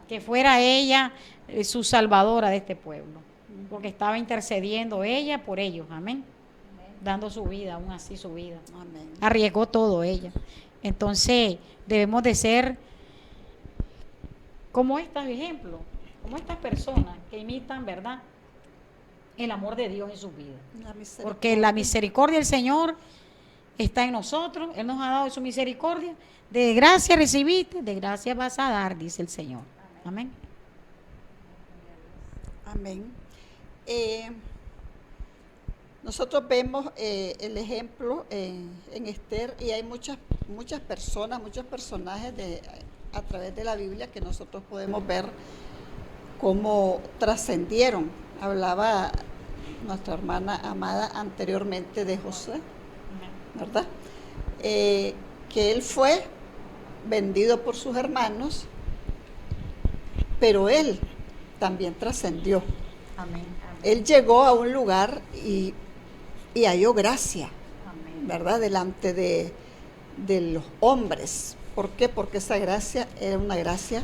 que fuera ella su salvadora de este pueblo, porque estaba intercediendo ella por ellos, amén, dando su vida, aún así su vida, Amén. arriesgó todo ella. Entonces debemos de ser como estos ejemplos, como estas personas que imitan, ¿verdad?, el amor de Dios en sus vidas. Porque la misericordia del Señor está en nosotros. Él nos ha dado su misericordia. De gracia recibiste, de gracia vas a dar, dice el Señor. Amén. Amén. Nosotros vemos el ejemplo en Esther, y hay muchas personas, muchos personajes a través de la Biblia que nosotros podemos ver cómo trascendieron. Hablaba nuestra hermana amada anteriormente de José, ¿verdad? Que él fue vendido por sus hermanos, pero él también trascendió. Amén. Él llegó a un lugar y halló gracia, Amén, ¿verdad? Delante de los hombres. ¿Por qué? Porque esa gracia era una gracia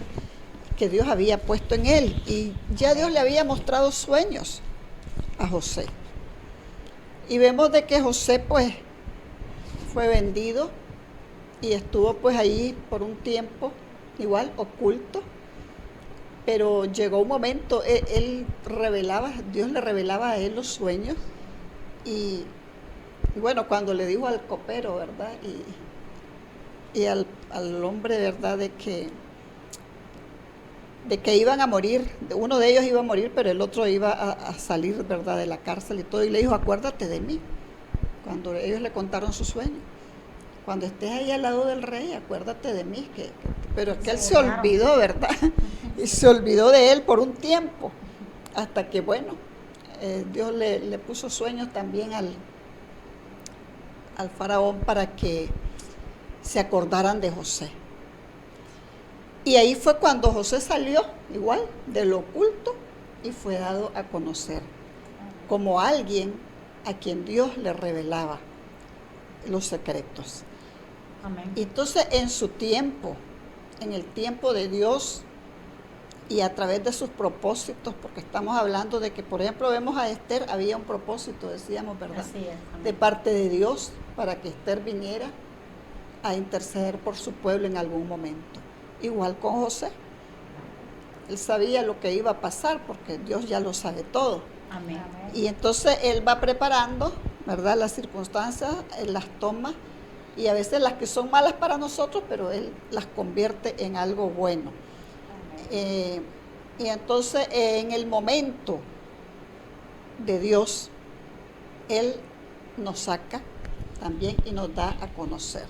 que Dios había puesto en él, y ya Dios le había mostrado sueños a José. Y vemos de que José pues fue vendido y estuvo pues ahí por un tiempo igual oculto, pero llegó un momento, Dios le revelaba a él los sueños, y bueno, cuando le dijo al copero, ¿verdad? Y al hombre, ¿verdad? De que iban a morir, uno de ellos iba a morir, pero el otro iba a salir, ¿verdad?, de la cárcel y todo, y le dijo, acuérdate de mí, cuando ellos le contaron su sueño. Cuando estés ahí al lado del rey, acuérdate de mí. Pero es que él se olvidó, ¿verdad? Y se olvidó de él por un tiempo, hasta que, bueno, Dios le puso sueños también al faraón para que se acordaran de José. Y ahí fue cuando José salió, igual, de lo oculto, y fue dado a conocer como alguien a quien Dios le revelaba los secretos. amén. Y entonces en su tiempo, en el tiempo de Dios y a través de sus propósitos, porque estamos hablando de que, por ejemplo, vemos a Esther, había un propósito, decíamos, ¿verdad? Así es, amén. De parte de Dios, para que Esther viniera a interceder por su pueblo en algún momento. Igual con José, él sabía lo que iba a pasar, porque Dios ya lo sabe todo. Amén. Y entonces él va preparando, ¿verdad?, las circunstancias, él las toma, y a veces las que son malas para nosotros, pero él las convierte en algo bueno. Y entonces en el momento de Dios, él nos saca también y nos da a conocer.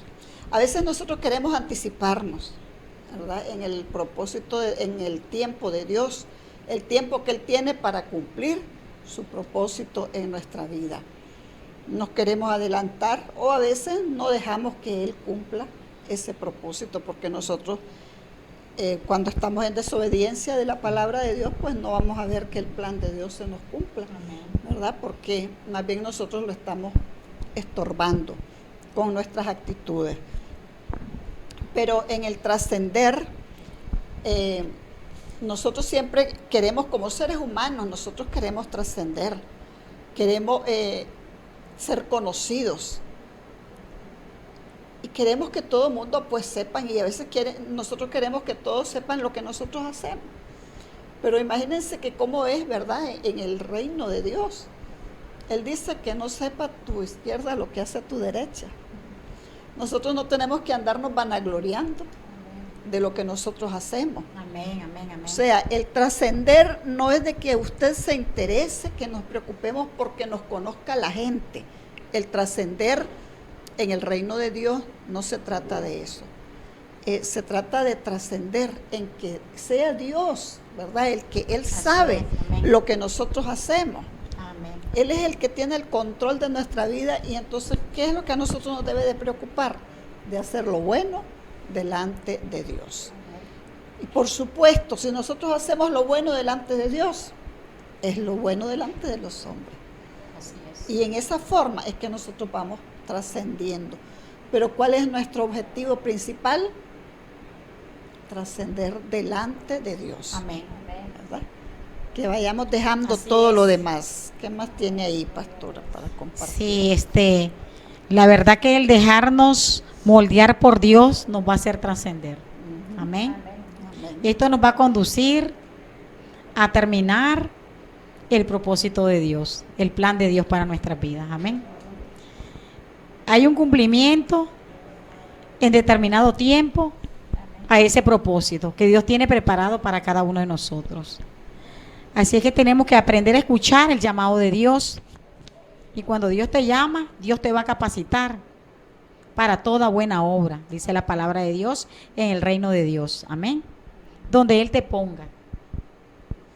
A veces nosotros queremos anticiparnos, ¿verdad?, en el propósito, en el tiempo de Dios, el tiempo que Él tiene para cumplir su propósito en nuestra vida. Nos queremos adelantar, o a veces no dejamos que Él cumpla ese propósito, porque nosotros cuando estamos en desobediencia de la palabra de Dios, pues no vamos a ver que el plan de Dios se nos cumpla, ¿verdad? Porque más bien nosotros lo estamos estorbando con nuestras actitudes. Pero en el trascender, nosotros siempre queremos, como seres humanos, nosotros queremos trascender, queremos ser conocidos, y queremos que todo el mundo pues sepan, y a veces nosotros queremos que todos sepan lo que nosotros hacemos. Pero imagínense que cómo es, ¿verdad?, en el reino de Dios. Él dice que no sepa tu izquierda lo que hace tu derecha. Nosotros no tenemos que andarnos vanagloriando de lo que nosotros hacemos. Amén, amén, amén. O sea, el trascender no es de que usted se interese, que nos preocupemos porque nos conozca la gente. El trascender en el reino de Dios no se trata de eso. Se trata de trascender en que sea Dios, ¿verdad?, el que Él sabe lo que nosotros hacemos. Amén. Él es el que tiene el control de nuestra vida y entonces, ¿qué es lo que a nosotros nos debe de preocupar? De hacer lo bueno delante de Dios. Y por supuesto, si nosotros hacemos lo bueno delante de Dios, es lo bueno delante de los hombres. Así es. Y en esa forma es que nosotros vamos trascendiendo. Pero ¿cuál es nuestro objetivo principal? Trascender delante de Dios. Amén. ¿Verdad? Que vayamos dejando Así todo lo es. demás. ¿Qué más tiene ahí, pastora, para compartir? Sí, la verdad que el dejarnos moldear por Dios nos va a hacer trascender. Amén. Amén. Y esto nos va a conducir a terminar el propósito de Dios, el plan de Dios para nuestras vidas. Amén. Hay un cumplimiento en determinado tiempo a ese propósito que Dios tiene preparado para cada uno de nosotros. Así es que tenemos que aprender a escuchar el llamado de Dios. Y cuando Dios te llama, Dios te va a capacitar para toda buena obra, dice la palabra de Dios, en el reino de Dios. Amén. Donde Él te ponga.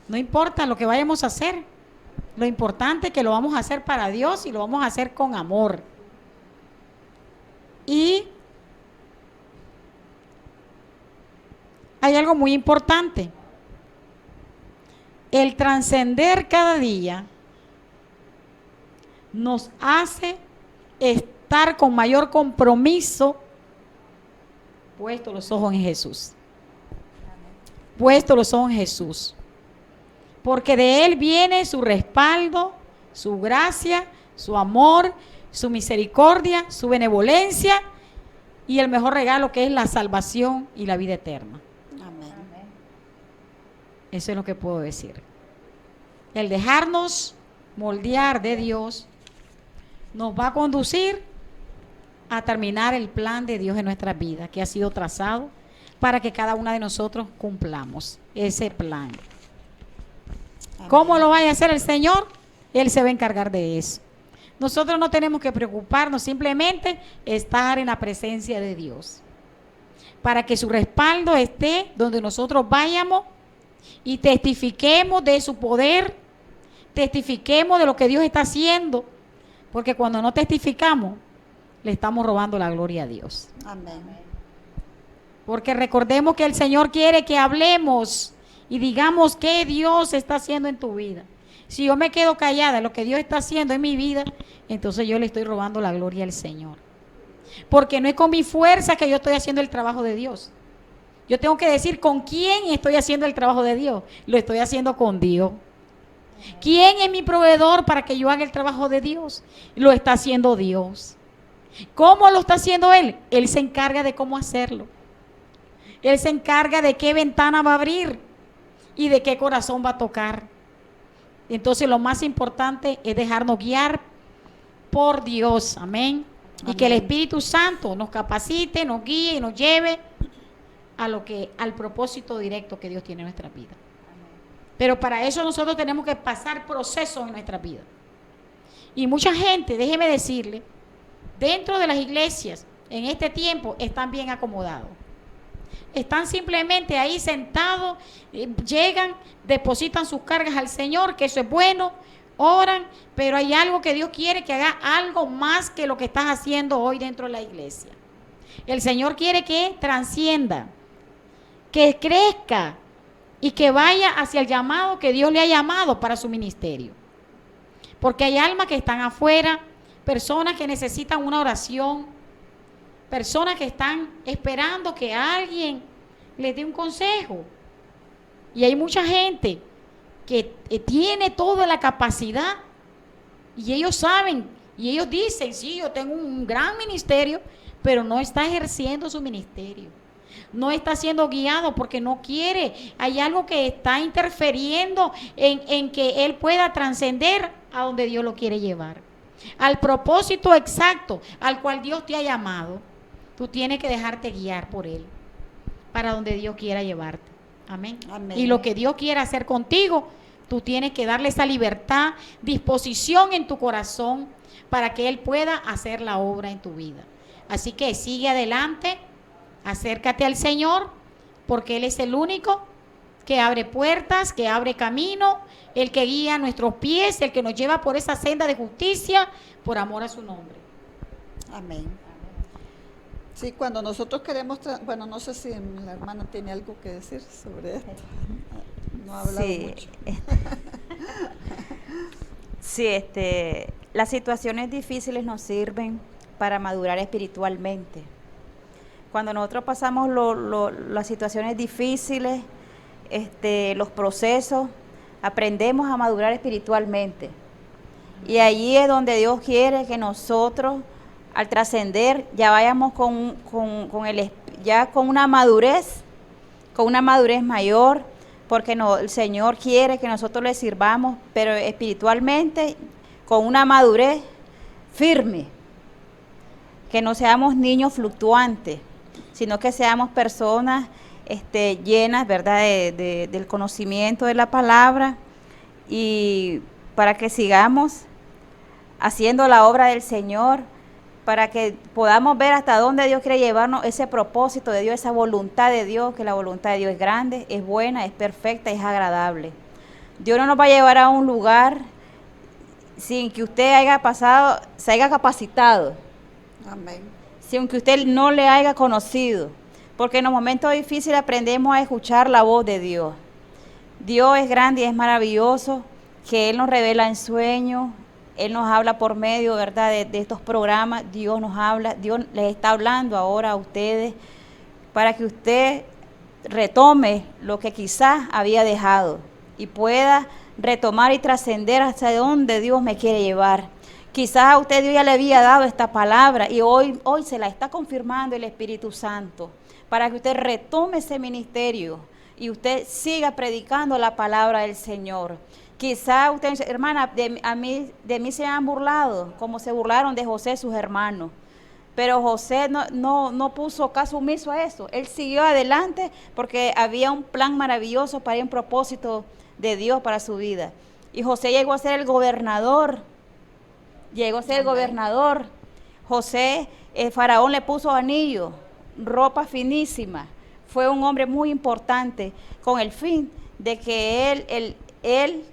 No importa lo que vayamos a hacer. Lo importante es que lo vamos a hacer para Dios y lo vamos a hacer con amor. Y hay algo muy importante. El trascender cada día nos hace estar con mayor compromiso, puesto los ojos en Jesús. Puesto los ojos en Jesús. Porque de Él viene su respaldo, su gracia, su amor, su misericordia, su benevolencia y el mejor regalo que es la salvación y la vida eterna. Amén. Eso es lo que puedo decir. El dejarnos moldear de Dios nos va a conducir a terminar el plan de Dios en nuestras vidas, que ha sido trazado para que cada una de nosotros cumplamos ese plan. Amén. ¿Cómo lo vaya a hacer el Señor? Él se va a encargar de eso. Nosotros no tenemos que preocuparnos, simplemente estar en la presencia de Dios, para que su respaldo esté donde nosotros vayamos y testifiquemos de su poder, testifiquemos de lo que Dios está haciendo, porque cuando no testificamos, le estamos robando la gloria a Dios. Amén. Porque recordemos que el Señor quiere que hablemos y digamos qué Dios está haciendo en tu vida. Si yo me quedo callada de lo que Dios está haciendo en mi vida, entonces yo le estoy robando la gloria al Señor. Porque no es con mi fuerza que yo estoy haciendo el trabajo de Dios. Yo tengo que decir con quién estoy haciendo el trabajo de Dios. Lo estoy haciendo con Dios. ¿Quién es mi proveedor para que yo haga el trabajo de Dios? Lo está haciendo Dios. ¿Cómo lo está haciendo Él? Él se encarga de cómo hacerlo. Él se encarga de qué ventana va a abrir y de qué corazón va a tocar. Entonces lo más importante es dejarnos guiar por Dios. Amén. Y que el Espíritu Santo nos capacite, nos guíe y nos lleve al propósito directo que Dios tiene en nuestra vida. Pero para eso nosotros tenemos que pasar procesos en nuestra vida. Y mucha gente, déjeme decirle, dentro de las iglesias en este tiempo están bien acomodados. Están simplemente ahí sentados, llegan, depositan sus cargas al Señor, que eso es bueno, oran, pero hay algo que Dios quiere que haga algo más que lo que estás haciendo hoy dentro de la iglesia. El Señor quiere que trascienda, que crezca y que vaya hacia el llamado que Dios le ha llamado para su ministerio. Porque hay almas que están afuera, personas que necesitan una oración, personas que están esperando que alguien les dé un consejo. Y hay mucha gente que tiene toda la capacidad y ellos saben y ellos dicen, sí, yo tengo un gran ministerio, pero no está ejerciendo su ministerio. No está siendo guiado porque no quiere. Hay algo que está interfiriendo en que él pueda trascender a donde Dios lo quiere llevar. Al propósito exacto al cual Dios te ha llamado. Tú tienes que dejarte guiar por Él para donde Dios quiera llevarte. Amén. Amén. Y lo que Dios quiera hacer contigo, tú tienes que darle esa libertad, disposición en tu corazón para que Él pueda hacer la obra en tu vida. Así que sigue adelante, acércate al Señor, porque Él es el único que abre puertas, que abre camino, el que guía nuestros pies, el que nos lleva por esa senda de justicia, por amor a su nombre. Amén. Sí, cuando nosotros queremos, bueno, no sé si la hermana tiene algo que decir sobre esto. No ha hablado mucho. Sí, las situaciones difíciles nos sirven para madurar espiritualmente. Cuando nosotros pasamos las situaciones difíciles, los procesos, aprendemos a madurar espiritualmente. Y allí es donde Dios quiere que nosotros, al trascender, ya vayamos con una madurez mayor, porque el Señor quiere que nosotros le sirvamos, pero espiritualmente con una madurez firme, que no seamos niños fluctuantes, sino que seamos personas llenas, ¿verdad?, del conocimiento de la palabra, y para que sigamos haciendo la obra del Señor, para que podamos ver hasta dónde Dios quiere llevarnos, ese propósito de Dios, esa voluntad de Dios, que la voluntad de Dios es grande, es buena, es perfecta, es agradable. Dios no nos va a llevar a un lugar sin que usted se haya capacitado. Amén. Sin que usted no le haya conocido, porque en los momentos difíciles aprendemos a escuchar la voz de Dios. Dios es grande y es maravilloso, que Él nos revela en sueños, Él nos habla por medio, ¿verdad?, de estos programas. Dios nos habla, Dios les está hablando ahora a ustedes, para que usted retome lo que quizás había dejado y pueda retomar y trascender hasta donde Dios me quiere llevar. Quizás a usted Dios ya le había dado esta palabra y hoy se la está confirmando el Espíritu Santo, para que usted retome ese ministerio y usted siga predicando la palabra del Señor. Quizás usted dice, hermana, de mí se han burlado, como se burlaron de José sus hermanos. Pero José no puso caso omiso a eso. Él siguió adelante porque había un plan maravilloso para un propósito de Dios para su vida. Y José llegó a ser el gobernador. José, el faraón le puso anillo, ropa finísima. Fue un hombre muy importante con el fin de que él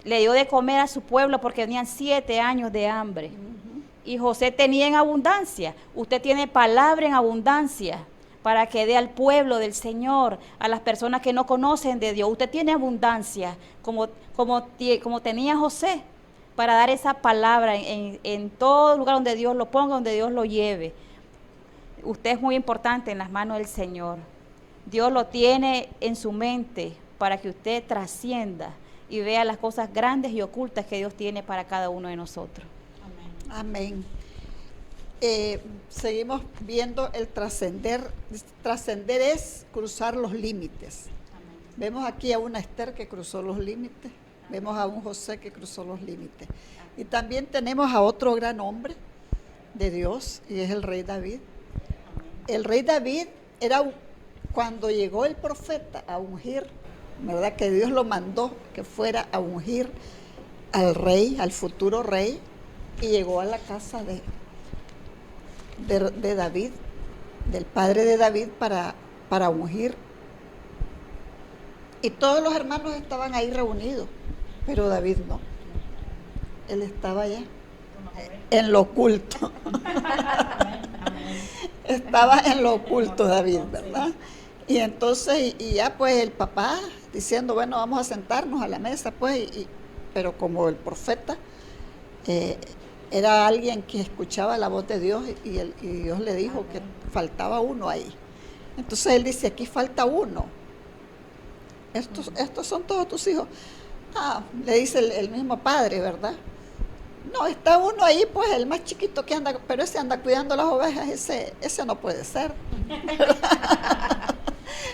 le dio de comer a su pueblo porque tenían 7 años de hambre. Y José tenía en abundancia. Usted tiene palabra en abundancia para que dé al pueblo del Señor, a las personas que no conocen de Dios. Usted tiene abundancia como tenía José, para dar esa palabra en todo lugar donde Dios lo ponga, donde Dios lo lleve. Usted es muy importante en las manos del Señor. Dios lo tiene en su mente para que usted trascienda y vea las cosas grandes y ocultas que Dios tiene para cada uno de nosotros. Amén. Seguimos viendo el trascender. Trascender es cruzar los límites. Amén. Vemos aquí a una Esther que cruzó los límites. Vemos a un José que cruzó los límites. Y también tenemos a otro gran hombre de Dios, y es el rey David. El rey David cuando llegó el profeta a ungir, ¿verdad?, que Dios lo mandó que fuera a ungir al rey, al futuro rey, y llegó a la casa de David, del padre de David, para ungir. Y todos los hermanos estaban ahí reunidos, pero David no. Él estaba allá, en lo oculto. Estaba en lo oculto David, ¿verdad? Y entonces, y ya pues el papá diciendo, bueno, vamos a sentarnos a la mesa, pues, pero como el profeta era alguien que escuchaba la voz de Dios, y Dios le dijo que faltaba uno ahí. Entonces él dice, aquí falta uno. Estos son todos tus hijos. Le dice el mismo padre, ¿verdad? No, está uno ahí, pues el más chiquito que anda, pero ese anda cuidando las ovejas, ese no puede ser.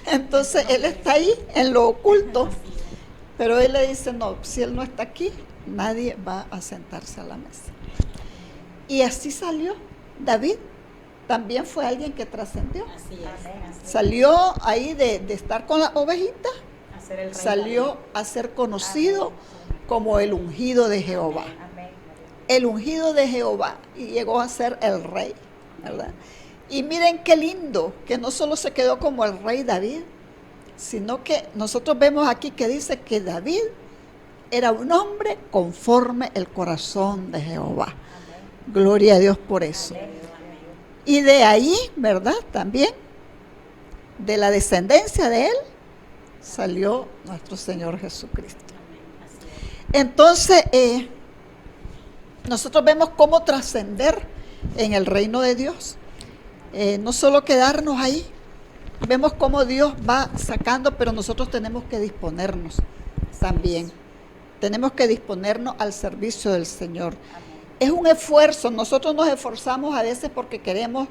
Entonces él está ahí en lo oculto, pero él le dice, no, si él no está aquí, nadie va a sentarse a la mesa. Y así salió David. También fue alguien que trascendió. Así es. Salió ahí de estar con las ovejitas, salió a ser conocido como el ungido de Jehová. El ungido de Jehová, y llegó a ser el rey, ¿verdad? Y miren qué lindo, que no solo se quedó como el rey David, sino que nosotros vemos aquí que dice que David era un hombre conforme el corazón de Jehová. Gloria a Dios por eso. Y de ahí, ¿verdad? También, de la descendencia de él, salió nuestro Señor Jesucristo. Entonces, nosotros vemos cómo trascender en el reino de Dios. No solo quedarnos ahí, vemos cómo Dios va sacando, pero nosotros tenemos que disponernos también. Tenemos que disponernos al servicio del Señor. Es un esfuerzo, nosotros nos esforzamos a veces porque queremos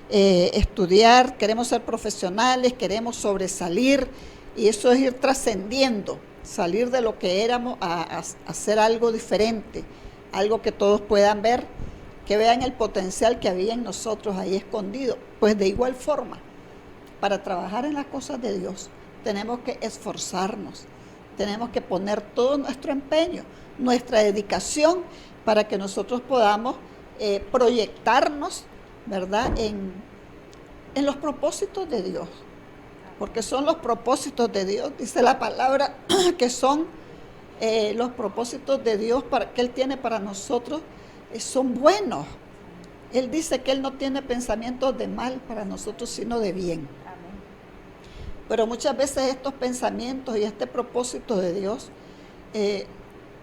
estudiar, queremos ser profesionales, queremos sobresalir, y eso es ir trascendiendo, salir de lo que éramos a hacer algo diferente, algo que todos puedan ver, que vean el potencial que había en nosotros ahí escondido. Pues de igual forma, para trabajar en las cosas de Dios, tenemos que esforzarnos, tenemos que poner todo nuestro empeño, nuestra dedicación, para que nosotros podamos proyectarnos, ¿verdad?, en los propósitos de Dios. Porque son los propósitos de Dios, dice la palabra, que son los propósitos de Dios que Él tiene para nosotros, son buenos. Él dice que Él no tiene pensamientos de mal para nosotros, sino de bien. Pero muchas veces estos pensamientos y este propósito de Dios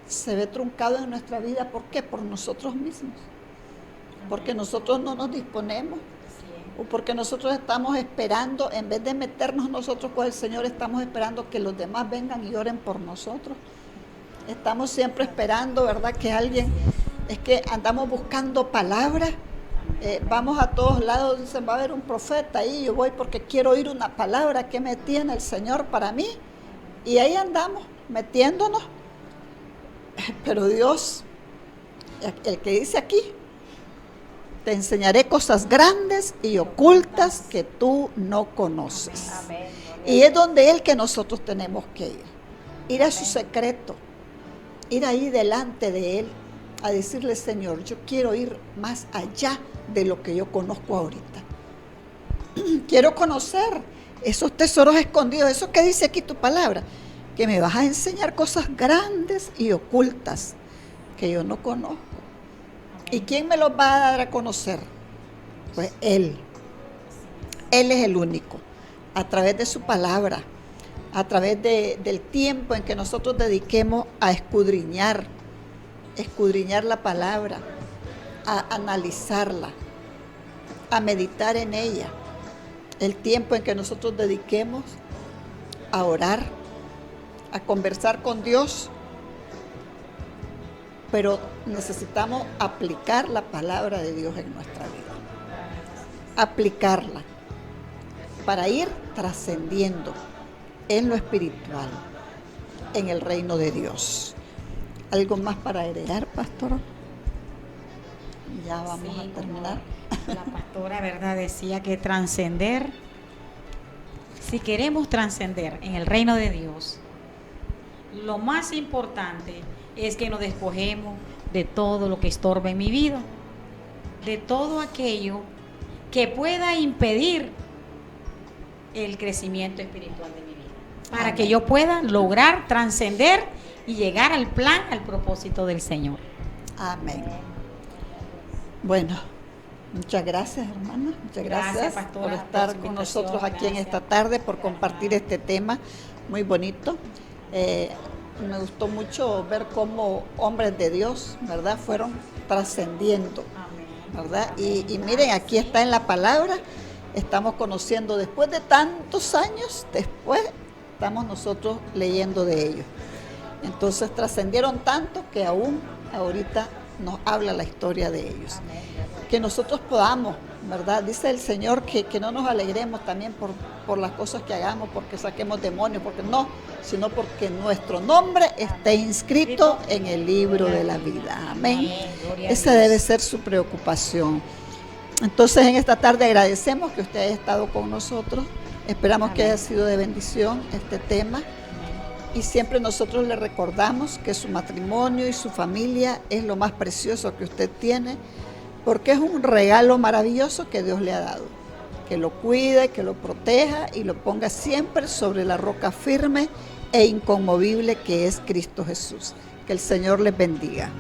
se ve truncado en nuestra vida. ¿Por qué? Por nosotros mismos. Porque nosotros no nos disponemos, o porque nosotros estamos esperando, en vez de meternos nosotros con el Señor, estamos esperando que los demás vengan y oren por nosotros. Estamos siempre esperando, ¿verdad?, que alguien, es que andamos buscando palabras. Vamos a todos lados, dicen, va a haber un profeta ahí, yo voy porque quiero oír una palabra que me tiene el Señor para mí. Y ahí andamos, metiéndonos. Pero Dios, el que dice aquí, te enseñaré cosas grandes y ocultas que tú no conoces. Y es donde Él que nosotros tenemos que ir a su secreto, ir ahí delante de Él, a decirle, Señor, yo quiero ir más allá de lo que yo conozco ahorita. Quiero conocer esos tesoros escondidos, eso que dice aquí tu palabra, que me vas a enseñar cosas grandes y ocultas que yo no conozco. ¿Y quién me los va a dar a conocer? Pues Él. Él es el único. A través de su palabra, a través del tiempo en que nosotros dediquemos a escudriñar la palabra, a analizarla, a meditar en ella. El tiempo en que nosotros dediquemos a orar, a conversar con Dios. Pero necesitamos aplicar la palabra de Dios en nuestra vida. Aplicarla para ir trascendiendo en lo espiritual, en el reino de Dios. ¿Algo más para agregar, pastor? Ya vamos a terminar. La pastora, ¿verdad?, decía que trascender, si queremos trascender en el reino de Dios, lo más importante es que nos despojemos de todo lo que estorbe en mi vida, de todo aquello que pueda impedir el crecimiento espiritual de mi vida, para Amén. que yo pueda lograr trascender y llegar al plan, al propósito del Señor. Amén. Bueno, muchas gracias, hermana. Muchas gracias, pastora, por por estar su con invitación. nosotros aquí en Gracias. esta tarde, por compartir este tema muy bonito. Me gustó mucho ver cómo hombres de Dios, ¿verdad?, fueron trascendiendo, ¿verdad? Y miren, aquí está en la palabra, estamos conociendo después de tantos años, después estamos nosotros leyendo de ellos. Entonces trascendieron tanto que aún ahorita nos habla la historia de ellos. Que nosotros podamos, ¿verdad? Dice el Señor que no nos alegremos también por las cosas que hagamos, porque saquemos demonios, porque no, sino porque nuestro nombre esté inscrito en el libro de la vida. Amén. Esa debe ser su preocupación. Entonces, en esta tarde agradecemos que usted haya estado con nosotros. Esperamos que haya sido de bendición este tema. Y siempre nosotros le recordamos que su matrimonio y su familia es lo más precioso que usted tiene, porque es un regalo maravilloso que Dios le ha dado. que lo cuide, que lo proteja y lo ponga siempre sobre la roca firme e inconmovible que es Cristo Jesús. Que el Señor les bendiga.